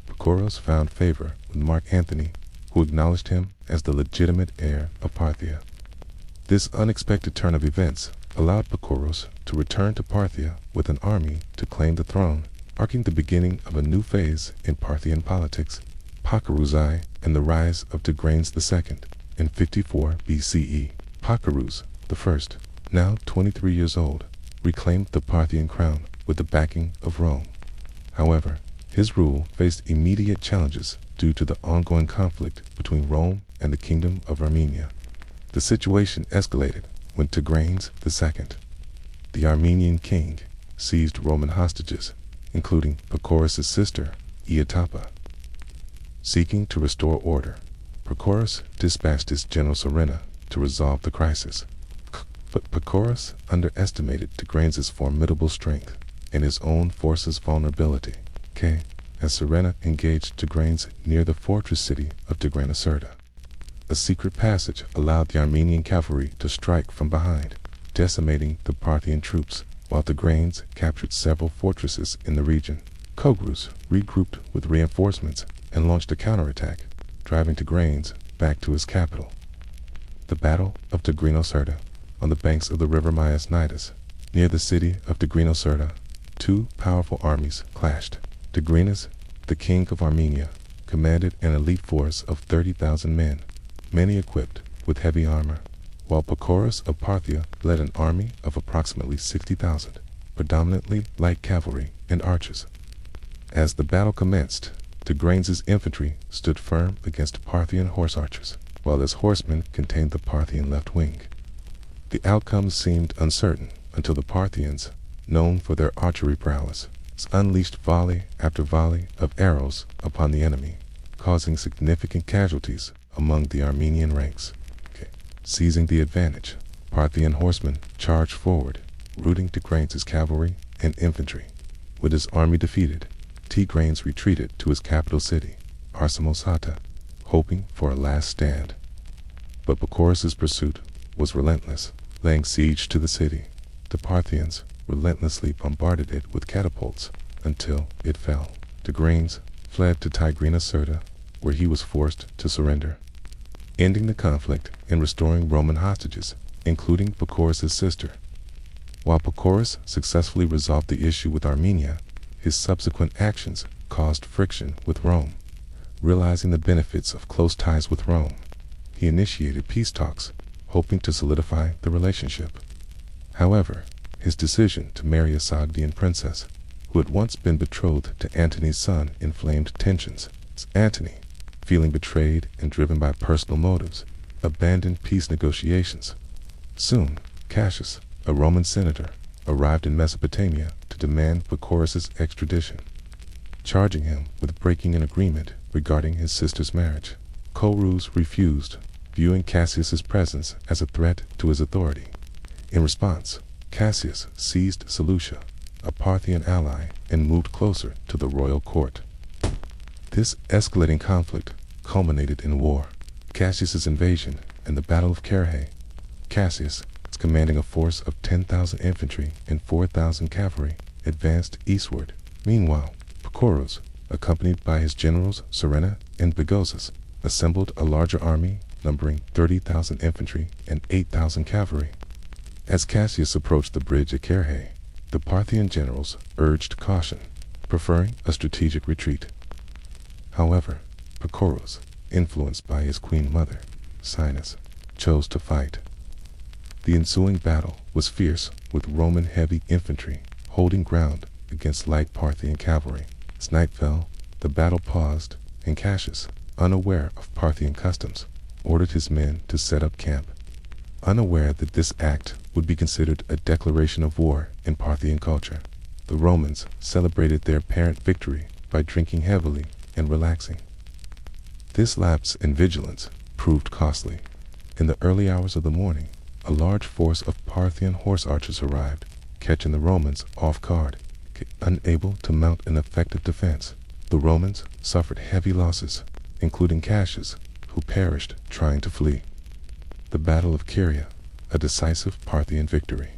Pacorus found favor with Mark Antony, who acknowledged him as the legitimate heir of Parthia. This unexpected turn of events allowed Pacorus to return to Parthia with an army to claim the throne, marking the beginning of a new phase in Parthian politics, Pacorusai and the rise of Tigranes II. In 54 BCE, Pacorus I, now 23 years old, reclaimed the Parthian crown with the backing of Rome. However, his rule faced immediate challenges due to the ongoing conflict between Rome and the Kingdom of Armenia. The situation escalated when Tigranes II, the Armenian king, seized Roman hostages, including Pacorus' sister, Iotapa. Seeking to restore order, Pacorus dispatched his general Serena to resolve the crisis. But Pacorus underestimated Tigranes' formidable strength and his own force's vulnerability. As Serena engaged Tigranes near the fortress city of Tigranocerta, a secret passage allowed the Armenian cavalry to strike from behind, decimating the Parthian troops, while Tigranes captured several fortresses in the region. Pacorus regrouped with reinforcements and launched a counterattack, driving Tigranes back to his capital. The Battle of Tigranocerta, on the banks of the river Myasnitis, near the city of Tigranocerta, two powerful armies clashed. Tigranes, the king of Armenia, commanded an elite force of 30,000 men, many equipped with heavy armor, while Pacorus of Parthia led an army of approximately 60,000, predominantly light cavalry and archers. As the battle commenced, Tigranes' infantry stood firm against Parthian horse archers, while his horsemen contained the Parthian left wing. The outcome seemed uncertain until the Parthians, known for their archery prowess, unleashed volley after volley of arrows upon the enemy, causing significant casualties among the Armenian ranks. Seizing the advantage, Parthian horsemen charged forward, routing Tigranes' cavalry and infantry. With his army defeated, Tigranes retreated to his capital city, Arsamosata, hoping for a last stand. But Pacorus' pursuit was relentless, laying siege to the city. The Parthians relentlessly bombarded it with catapults until it fell. Tigranes fled to Tigranocerta, where he was forced to surrender, ending the conflict and restoring Roman hostages, including Pacorus' sister. While Pacorus successfully resolved the issue with Armenia, his subsequent actions caused friction with Rome. Realizing the benefits of close ties with Rome, he initiated peace talks, hoping to solidify the relationship. However, his decision to marry a Sogdian princess, who had once been betrothed to Antony's son, inflamed tensions. Antony, feeling betrayed and driven by personal motives, abandoned peace negotiations. Soon, Cassius, a Roman senator, arrived in Mesopotamia to demand Pacorus' extradition, charging him with breaking an agreement regarding his sister's marriage. Corus refused, viewing Cassius's presence as a threat to his authority. In response, Cassius seized Seleucia, a Parthian ally, and moved closer to the royal court. This escalating conflict culminated in war. Cassius's invasion and the Battle of Carrhae. Cassius, commanding a force of 10,000 infantry and 4,000 cavalry, advanced eastward. Meanwhile, Pacorus, accompanied by his generals Serena and Bagoses, assembled a larger army numbering 30,000 infantry and 8,000 cavalry. As Cassius approached the bridge at Carrhae, the Parthian generals urged caution, preferring a strategic retreat. However, Pacorus, influenced by his queen mother, Sinus, chose to fight. The ensuing battle was fierce, with Roman heavy infantry holding ground against light Parthian cavalry. As night fell, the battle paused, and Cassius, unaware of Parthian customs, ordered his men to set up camp. Unaware that this act would be considered a declaration of war in Parthian culture, the Romans celebrated their apparent victory by drinking heavily and relaxing. This lapse in vigilance proved costly. In the early hours of the morning, a large force of Parthian horse archers arrived, catching the Romans off guard. Unable to mount an effective defense, the Romans suffered heavy losses, including Cassius, who perished trying to flee. The Battle of Caria, a decisive Parthian victory,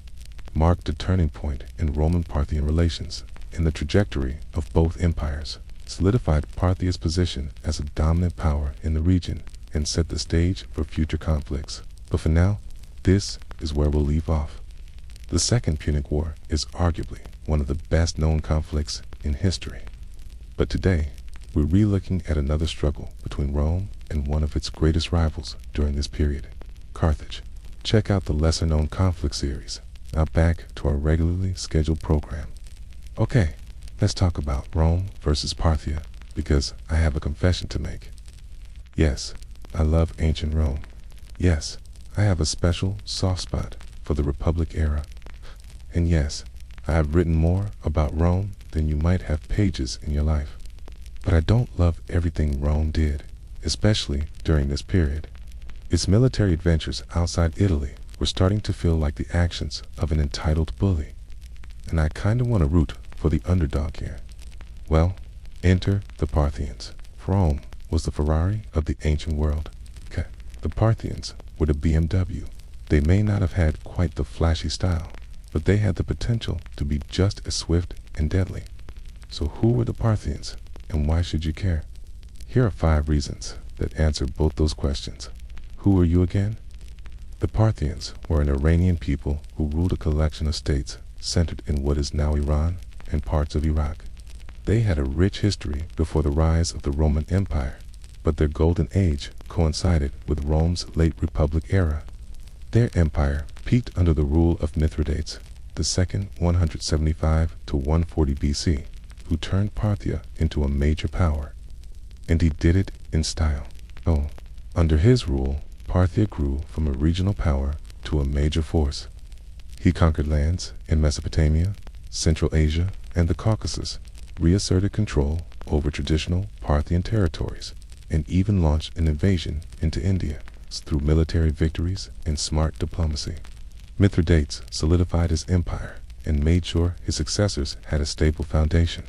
marked a turning point in Roman-Parthian relations, and the trajectory of both empires solidified Parthia's position as a dominant power in the region and set the stage for future conflicts. But for now, this is where we'll leave off. The Second Punic War is arguably one of the best-known conflicts in history. But today, we're re-looking at another struggle between Rome and one of its greatest rivals during this period, Carthage. Check out the lesser-known conflict series. Now back to our regularly scheduled program. Okay, let's talk about Rome versus Parthia, because I have a confession to make. Yes, I love ancient Rome. Yes, I have a special soft spot for the Republic era. And yes, I have written more about Rome than you might have pages in your life. But I don't love everything Rome did, especially during this period. Its military adventures outside Italy were starting to feel like the actions of an entitled bully. And I kinda want to root for the underdog here. Well, enter the Parthians. Rome was the Ferrari of the ancient world. Okay. The Parthians were the BMW. They may not have had quite the flashy style, but they had the potential to be just as swift and deadly. So who were the Parthians, and why should you care? Here are 5 reasons that answer both those questions. Who are you again? The Parthians were an Iranian people who ruled a collection of states centered in what is now Iran and parts of Iraq. They had a rich history before the rise of the Roman Empire, but their golden age coincided with Rome's late Republic era. Their empire peaked under the rule of Mithridates, the second 175 to 140 BC, who turned Parthia into a major power. And he did it in style. Oh, under his rule, Parthia grew from a regional power to a major force. He conquered lands in Mesopotamia, Central Asia, and the Caucasus, reasserted control over traditional Parthian territories, and even launched an invasion into India through military victories and smart diplomacy. Mithridates solidified his empire and made sure his successors had a stable foundation.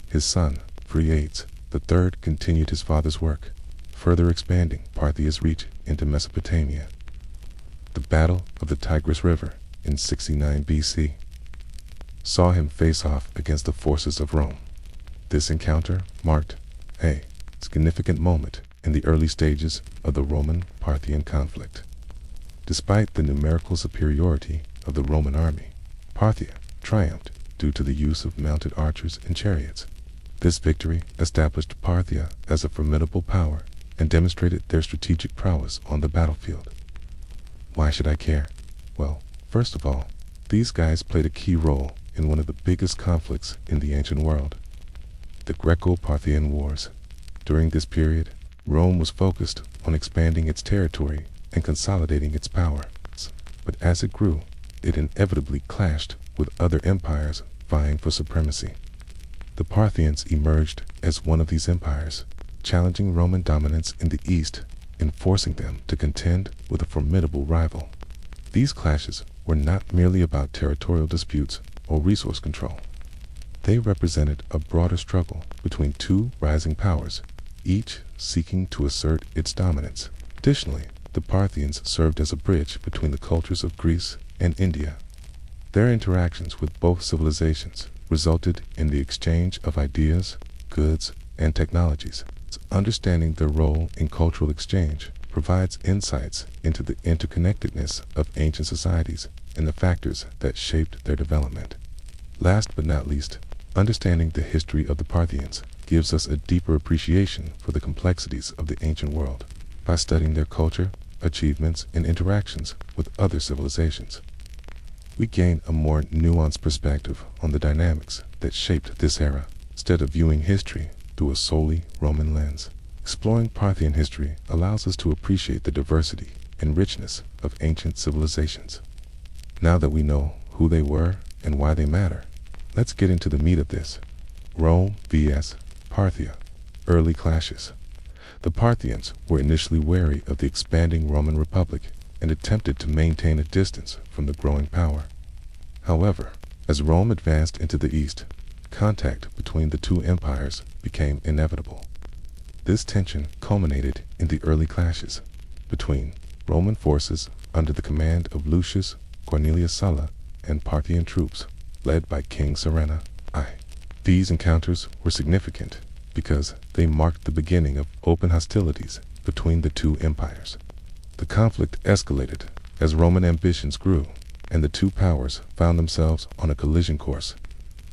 His son, Phreates III, continued his father's work, further expanding Parthia's reach into Mesopotamia. The Battle of the Tigris River in 69 BC saw him face off against the forces of Rome. This encounter marked a significant moment in the early stages of the Roman-Parthian conflict. Despite the numerical superiority of the Roman army, Parthia triumphed due to the use of mounted archers and chariots. This victory established Parthia as a formidable power and demonstrated their strategic prowess on the battlefield. Why should I care? Well, first of all, these guys played a key role in one of the biggest conflicts in the ancient world, the Greco-Parthian Wars. During this period, Rome was focused on expanding its territory and consolidating its power. But as it grew, it inevitably clashed with other empires vying for supremacy. The Parthians emerged as one of these empires, challenging Roman dominance in the East and forcing them to contend with a formidable rival. These clashes were not merely about territorial disputes or resource control. They represented a broader struggle between two rising powers, each seeking to assert its dominance. Additionally, the Parthians served as a bridge between the cultures of Greece and India. Their interactions with both civilizations resulted in the exchange of ideas, goods, and technologies. Understanding their role in cultural exchange provides insights into the interconnectedness of ancient societies and the factors that shaped their development. Last but not least, understanding the history of the Parthians gives us a deeper appreciation for the complexities of the ancient world. By studying their culture, achievements, and interactions with other civilizations, we gain a more nuanced perspective on the dynamics that shaped this era, instead of viewing history through a solely Roman lens. Exploring Parthian history allows us to appreciate the diversity and richness of ancient civilizations. Now that we know who they were and why they matter, let's get into the meat of this. Rome vs. Parthia. Early clashes. The Parthians were initially wary of the expanding Roman Republic and attempted to maintain a distance from the growing power. However, as Rome advanced into the east, contact between the two empires became inevitable. This tension culminated in the early clashes between Roman forces under the command of Lucius Cornelius Sulla and Parthian troops led by King Serena I. These encounters were significant because they marked the beginning of open hostilities between the two empires. The conflict escalated as Roman ambitions grew, and the two powers found themselves on a collision course.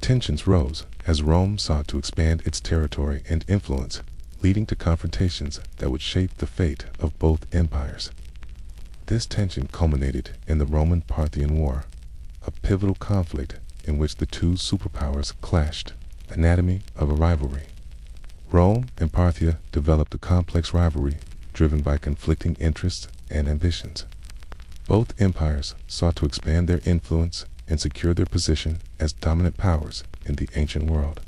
Tensions rose as Rome sought to expand its territory and influence, leading to confrontations that would shape the fate of both empires. This tension culminated in the Roman-Parthian War, a pivotal conflict in which the two superpowers clashed. Anatomy of a rivalry. Rome and Parthia developed a complex rivalry driven by conflicting interests and ambitions. Both empires sought to expand their influence and secure their position as dominant powers in the ancient world.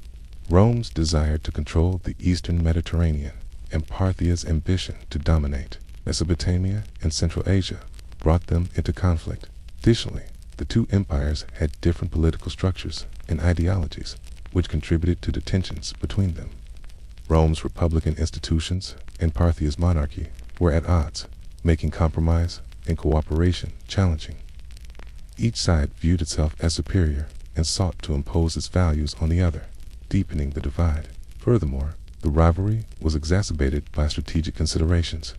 Rome's desire to control the eastern Mediterranean and Parthia's ambition to dominate Mesopotamia and Central Asia brought them into conflict. Additionally, the two empires had different political structures and ideologies, which contributed to the tensions between them. Rome's republican institutions and Parthia's monarchy were at odds, making compromise and cooperation challenging. Each side viewed itself as superior and sought to impose its values on the other, deepening the divide. Furthermore, the rivalry was exacerbated by strategic considerations.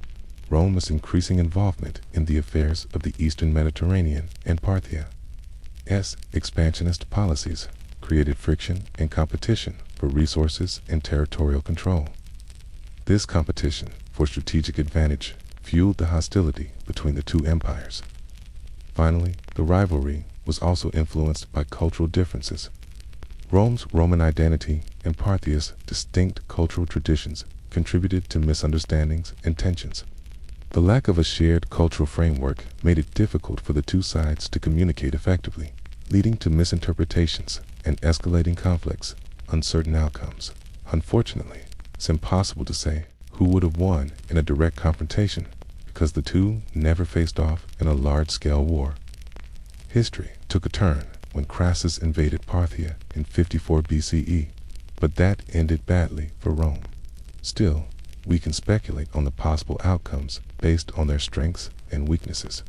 Rome's increasing involvement in the affairs of the eastern Mediterranean and Parthia's expansionist policies created friction and competition for resources and territorial control. This competition for strategic advantage fueled the hostility between the two empires. Finally, the rivalry was also influenced by cultural differences. Rome's Roman identity and Parthia's distinct cultural traditions contributed to misunderstandings and tensions. The lack of a shared cultural framework made it difficult for the two sides to communicate effectively, leading to misinterpretations and escalating conflicts, uncertain outcomes. Unfortunately, it's impossible to say who would have won in a direct confrontation because the two never faced off in a large-scale war. History took a turn when Crassus invaded Parthia in 54 BCE, but that ended badly for Rome. Still, we can speculate on the possible outcomes based on their strengths and weaknesses.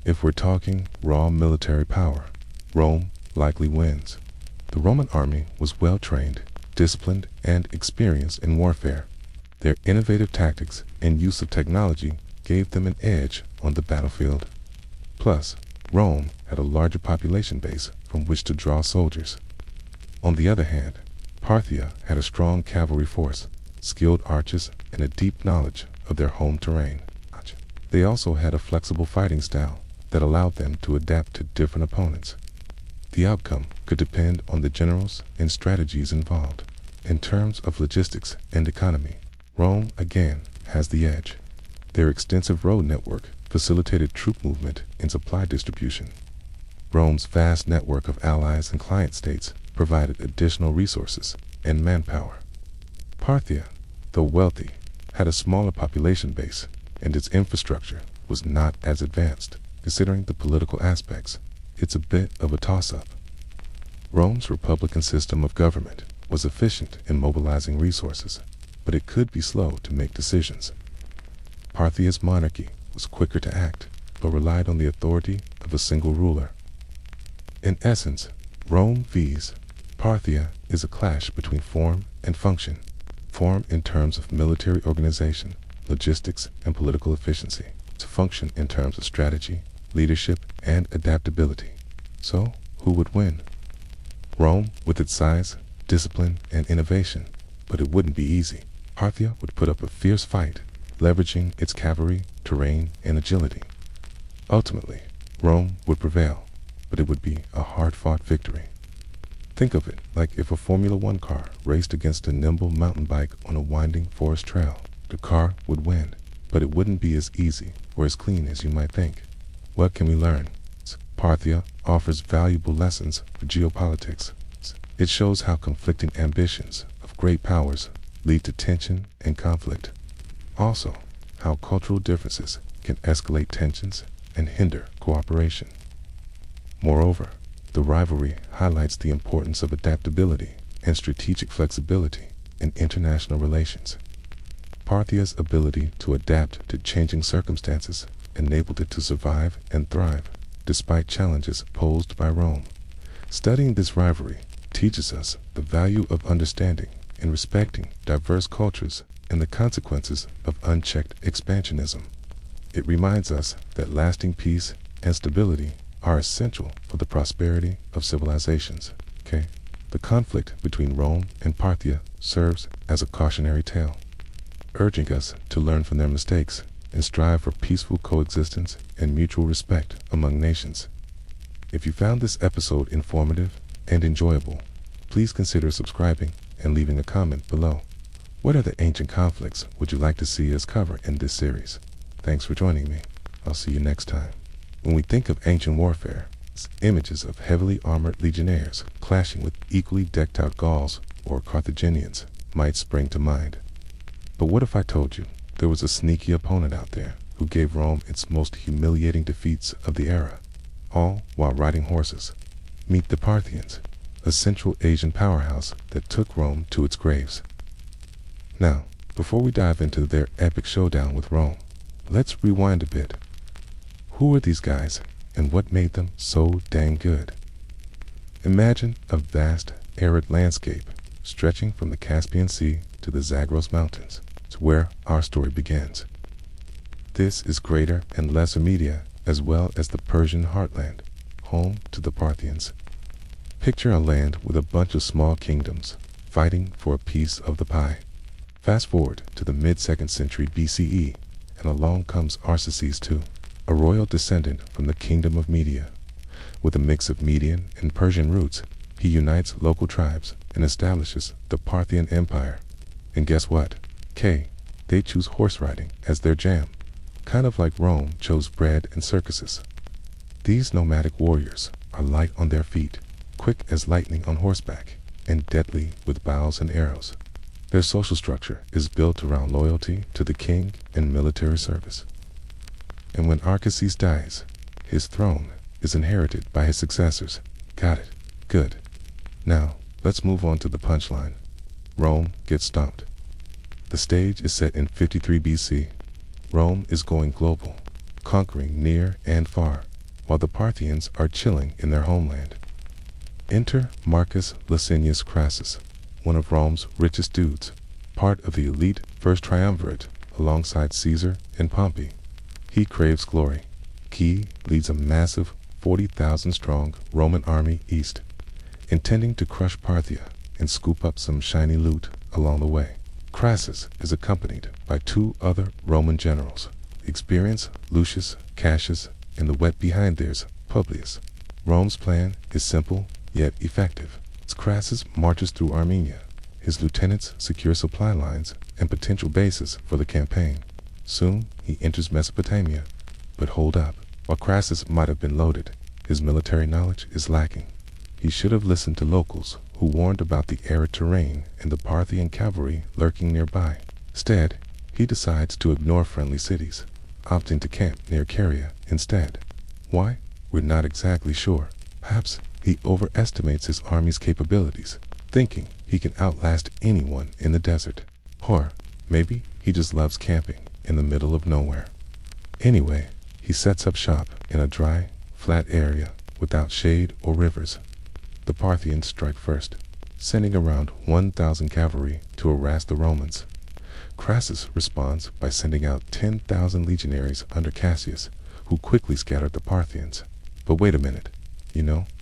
If we're talking raw military power, Rome likely wins. The Roman army was well-trained, disciplined, and experienced in warfare. Their innovative tactics and use of technology gave them an edge on the battlefield. Plus, Rome had a larger population base from which to draw soldiers. On the other hand, Parthia had a strong cavalry force, skilled archers, and a deep knowledge of their home terrain. They also had a flexible fighting style that allowed them to adapt to different opponents. The outcome could depend on the generals and strategies involved. In terms of logistics and economy, Rome again has the edge. Their extensive road network facilitated troop movement and supply distribution. Rome's vast network of allies and client states provided additional resources and manpower. Parthia, though wealthy, had a smaller population base, and its infrastructure was not as advanced. Considering the political aspects, it's a bit of a toss-up. Rome's republican system of government was efficient in mobilizing resources, but it could be slow to make decisions. Parthia's monarchy was quicker to act, but relied on the authority of a single ruler. In essence, Rome vs. Parthia is a clash between form and function. Form in terms of military organization, logistics, and political efficiency, to function in terms of strategy, leadership, and adaptability. So, who would win? Rome, with its size, discipline, and innovation, but it wouldn't be easy. Parthia would put up a fierce fight, leveraging its cavalry, terrain, and agility. Ultimately, Rome would prevail, but it would be a hard-fought victory. Think of it like if a Formula One car raced against a nimble mountain bike on a winding forest trail. The car would win, but it wouldn't be as easy or as clean as you might think. What can we learn? Parthia offers valuable lessons for geopolitics. It shows how conflicting ambitions of great powers lead to tension and conflict. Also, how cultural differences can escalate tensions and hinder cooperation. Moreover, the rivalry highlights the importance of adaptability and strategic flexibility in international relations. Parthia's ability to adapt to changing circumstances enabled it to survive and thrive, despite challenges posed by Rome. Studying this rivalry teaches us the value of understanding and respecting diverse cultures and the consequences of unchecked expansionism. It reminds us that lasting peace and stability are essential for the prosperity of civilizations. The conflict between Rome and Parthia serves as a cautionary tale, urging us to learn from their mistakes and strive for peaceful coexistence and mutual respect among nations. If you found this episode informative and enjoyable, please consider subscribing and leaving a comment below. What other ancient conflicts would you like to see us cover in this series? Thanks for joining me. I'll see you next time. When we think of ancient warfare, images of heavily armored legionnaires clashing with equally decked out Gauls or Carthaginians might spring to mind. But what if I told you there was a sneaky opponent out there who gave Rome its most humiliating defeats of the era, all while riding horses? Meet the Parthians, a Central Asian powerhouse that took Rome to its graves. Now, before we dive into their epic showdown with Rome, let's rewind a bit. Who are these guys, and what made them so dang good? Imagine a vast, arid landscape stretching from the Caspian Sea to the Zagros Mountains. It's where our story begins. This is Greater and Lesser Media, as well as the Persian heartland, home to the Parthians. Picture a land with a bunch of small kingdoms fighting for a piece of the pie. Fast forward to the mid-2nd century BCE, and along comes Arsaces II, a royal descendant from the Kingdom of Media. With a mix of Median and Persian roots, he unites local tribes and establishes the Parthian Empire. And guess what? They choose horse riding as their jam, kind of like Rome chose bread and circuses. These nomadic warriors are light on their feet, quick as lightning on horseback, and deadly with bows and arrows. Their social structure is built around loyalty to the king and military service. And when Arsaces dies, his throne is inherited by his successors. Got it? Good. Now, let's move on to the punchline. Rome gets stomped. The stage is set in 53 BC. Rome is going global, conquering near and far, while the Parthians are chilling in their homeland. Enter Marcus Licinius Crassus, one of Rome's richest dudes, part of the elite First Triumvirate alongside Caesar and Pompey. He craves glory. He leads a massive 40,000-strong Roman army east, intending to crush Parthia and scoop up some shiny loot along the way. Crassus is accompanied by 2 other Roman generals, the experienced Lucius Cassius and the wet behind theirs Publius. Rome's plan is simple yet effective. As Crassus marches through Armenia, his lieutenants secure supply lines and potential bases for the campaign. Soon he enters Mesopotamia, but hold up. While Crassus might have been loaded, his military knowledge is lacking. He should have listened to locals who warned about the arid terrain and the Parthian cavalry lurking nearby. Instead, he decides to ignore friendly cities, opting to camp near Caria instead. Why? We're not exactly sure. Perhaps he overestimates his army's capabilities, thinking he can outlast anyone in the desert. Or maybe he just loves camping in the middle of nowhere. Anyway, he sets up shop in a dry, flat area without shade or rivers. The Parthians strike first, sending around 1,000 cavalry to harass the Romans. Crassus responds by sending out 10,000 legionaries under Cassius, who quickly scattered the Parthians. But wait a minute,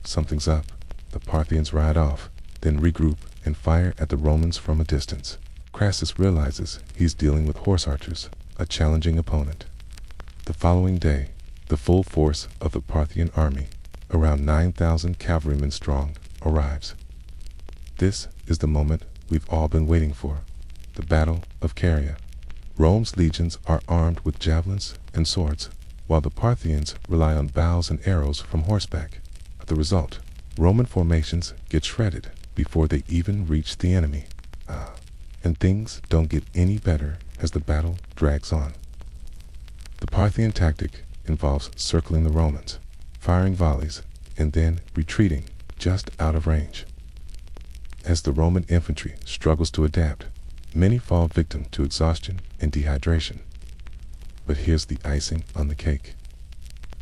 something's up. The Parthians ride off, then regroup and fire at the Romans from a distance. Crassus realizes he's dealing with horse archers, a challenging opponent. The following day, the full force of the Parthian army, around 9,000 cavalrymen strong, arrives. This is the moment we've all been waiting for. The Battle of Caria. Rome's legions are armed with javelins and swords, while the Parthians rely on bows and arrows from horseback. The result, Roman formations get shredded before they even reach the enemy. And things don't get any better as the battle drags on. The Parthian tactic involves circling the Romans, firing volleys, and then retreating just out of range. As the Roman infantry struggles to adapt, many fall victim to exhaustion and dehydration. But here's the icing on the cake.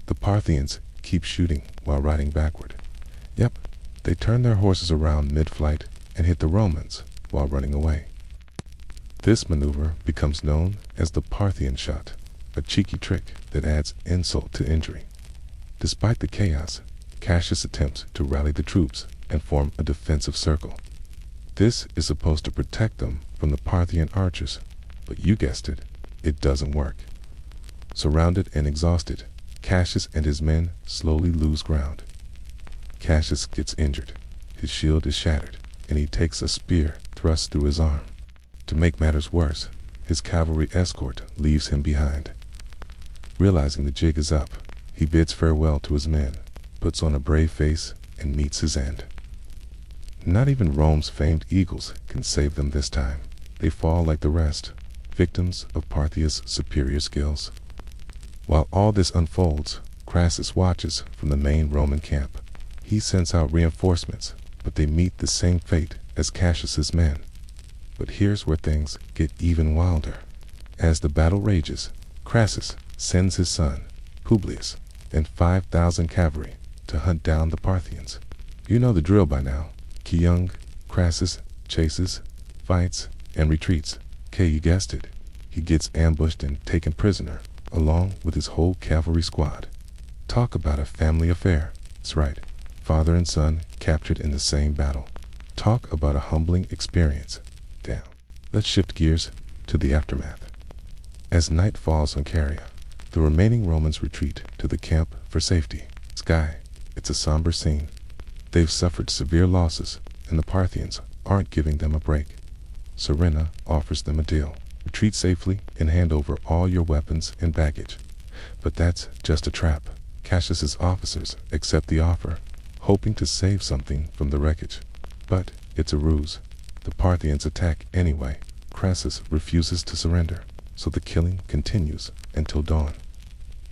The Parthians keep shooting while riding backward. Yep, they turn their horses around mid-flight and hit the Romans while running away. This maneuver becomes known as the Parthian shot, a cheeky trick that adds insult to injury. Despite the chaos, Cassius attempts to rally the troops and form a defensive circle. This is supposed to protect them from the Parthian archers, but you guessed it, it doesn't work. Surrounded and exhausted, Cassius and his men slowly lose ground. Cassius gets injured, his shield is shattered, and he takes a spear thrust through his arm. To make matters worse, his cavalry escort leaves him behind. Realizing the jig is up, he bids farewell to his men, puts on a brave face, and meets his end. Not even Rome's famed eagles can save them this time. They fall like the rest, victims of Parthia's superior skills. While all this unfolds, Crassus watches from the main Roman camp. He sends out reinforcements, but they meet the same fate as Cassius's men. But here's where things get even wilder. As the battle rages, Crassus sends his son, Publius, and 5,000 cavalry to hunt down the Parthians. You know the drill by now. Young Crassus chases, fights, and retreats. You guessed it. He gets ambushed and taken prisoner, along with his whole cavalry squad. Talk about a family affair. That's right, father and son captured in the same battle. Talk about a humbling experience. Damn. Let's shift gears to the aftermath. As night falls on Caria, the remaining Romans retreat to the camp for safety. It's a somber scene. They've suffered severe losses, and the Parthians aren't giving them a break. Serena offers them a deal. Retreat safely and hand over all your weapons and baggage. But that's just a trap. Cassius's officers accept the offer, hoping to save something from the wreckage. But it's a ruse. The Parthians attack anyway. Crassus refuses to surrender, so the killing continues until dawn.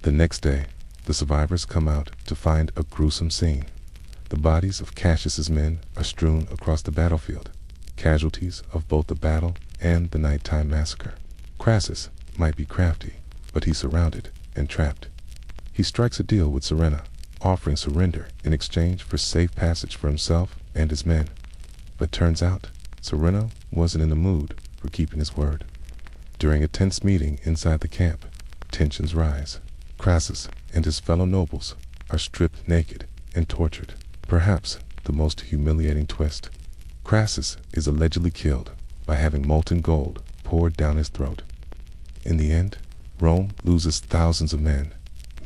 The next day, the survivors come out to find a gruesome scene. The bodies of Cassius's men are strewn across the battlefield, casualties of both the battle and the nighttime massacre. Crassus might be crafty, but he's surrounded and trapped. He strikes a deal with Serena, offering surrender in exchange for safe passage for himself and his men. But turns out, Serena wasn't in the mood for keeping his word. During a tense meeting inside the camp, tensions rise. Crassus and his fellow nobles are stripped naked and tortured. Perhaps the most humiliating twist. Crassus is allegedly killed by having molten gold poured down his throat. In the end, Rome loses thousands of men,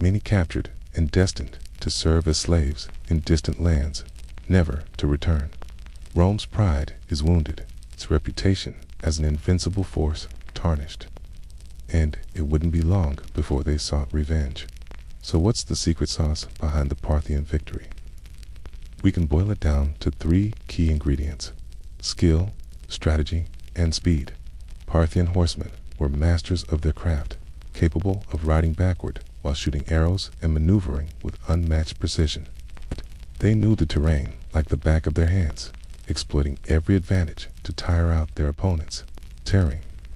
many captured and destined to serve as slaves in distant lands, never to return. Rome's pride is wounded, its reputation as an invincible force tarnished. And it wouldn't be long before they sought revenge. So what's the secret sauce behind the Parthian victory? We can boil it down to 3 key ingredients: skill, strategy, and speed. Parthian horsemen were masters of their craft, capable of riding backward while shooting arrows and maneuvering with unmatched precision. They knew the terrain like the back of their hands, exploiting every advantage to tire out their opponents.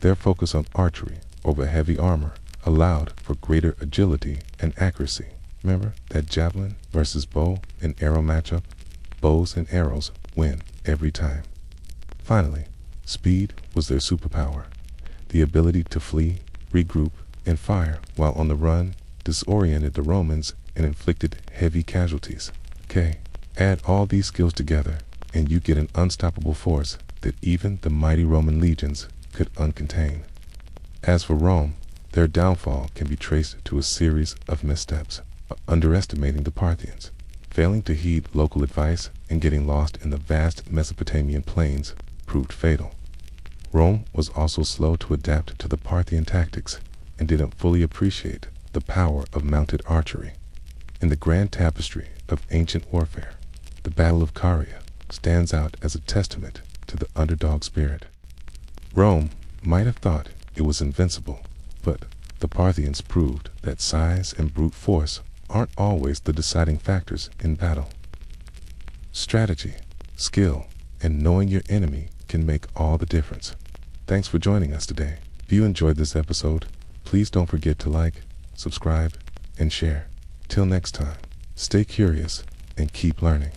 Their focus on archery over heavy armor allowed for greater agility and accuracy. Remember that javelin versus bow and arrow matchup? Bows and arrows win every time. Finally, speed was their superpower. The ability to flee, regroup, and fire while on the run disoriented the Romans and inflicted heavy casualties. Okay, add all these skills together and you get an unstoppable force that even the mighty Roman legions could uncontain. As for Rome, their downfall can be traced to a series of missteps: underestimating the Parthians, failing to heed local advice, and getting lost in the vast Mesopotamian plains proved fatal. Rome was also slow to adapt to the Parthian tactics and didn't fully appreciate the power of mounted archery. In the grand tapestry of ancient warfare, the Battle of Caria stands out as a testament to the underdog spirit. Rome might have thought it was invincible, but the Parthians proved that size and brute force aren't always the deciding factors in battle. Strategy, skill, and knowing your enemy can make all the difference. Thanks for joining us today. If you enjoyed this episode, please don't forget to like, subscribe, and share. Till next time, stay curious and keep learning.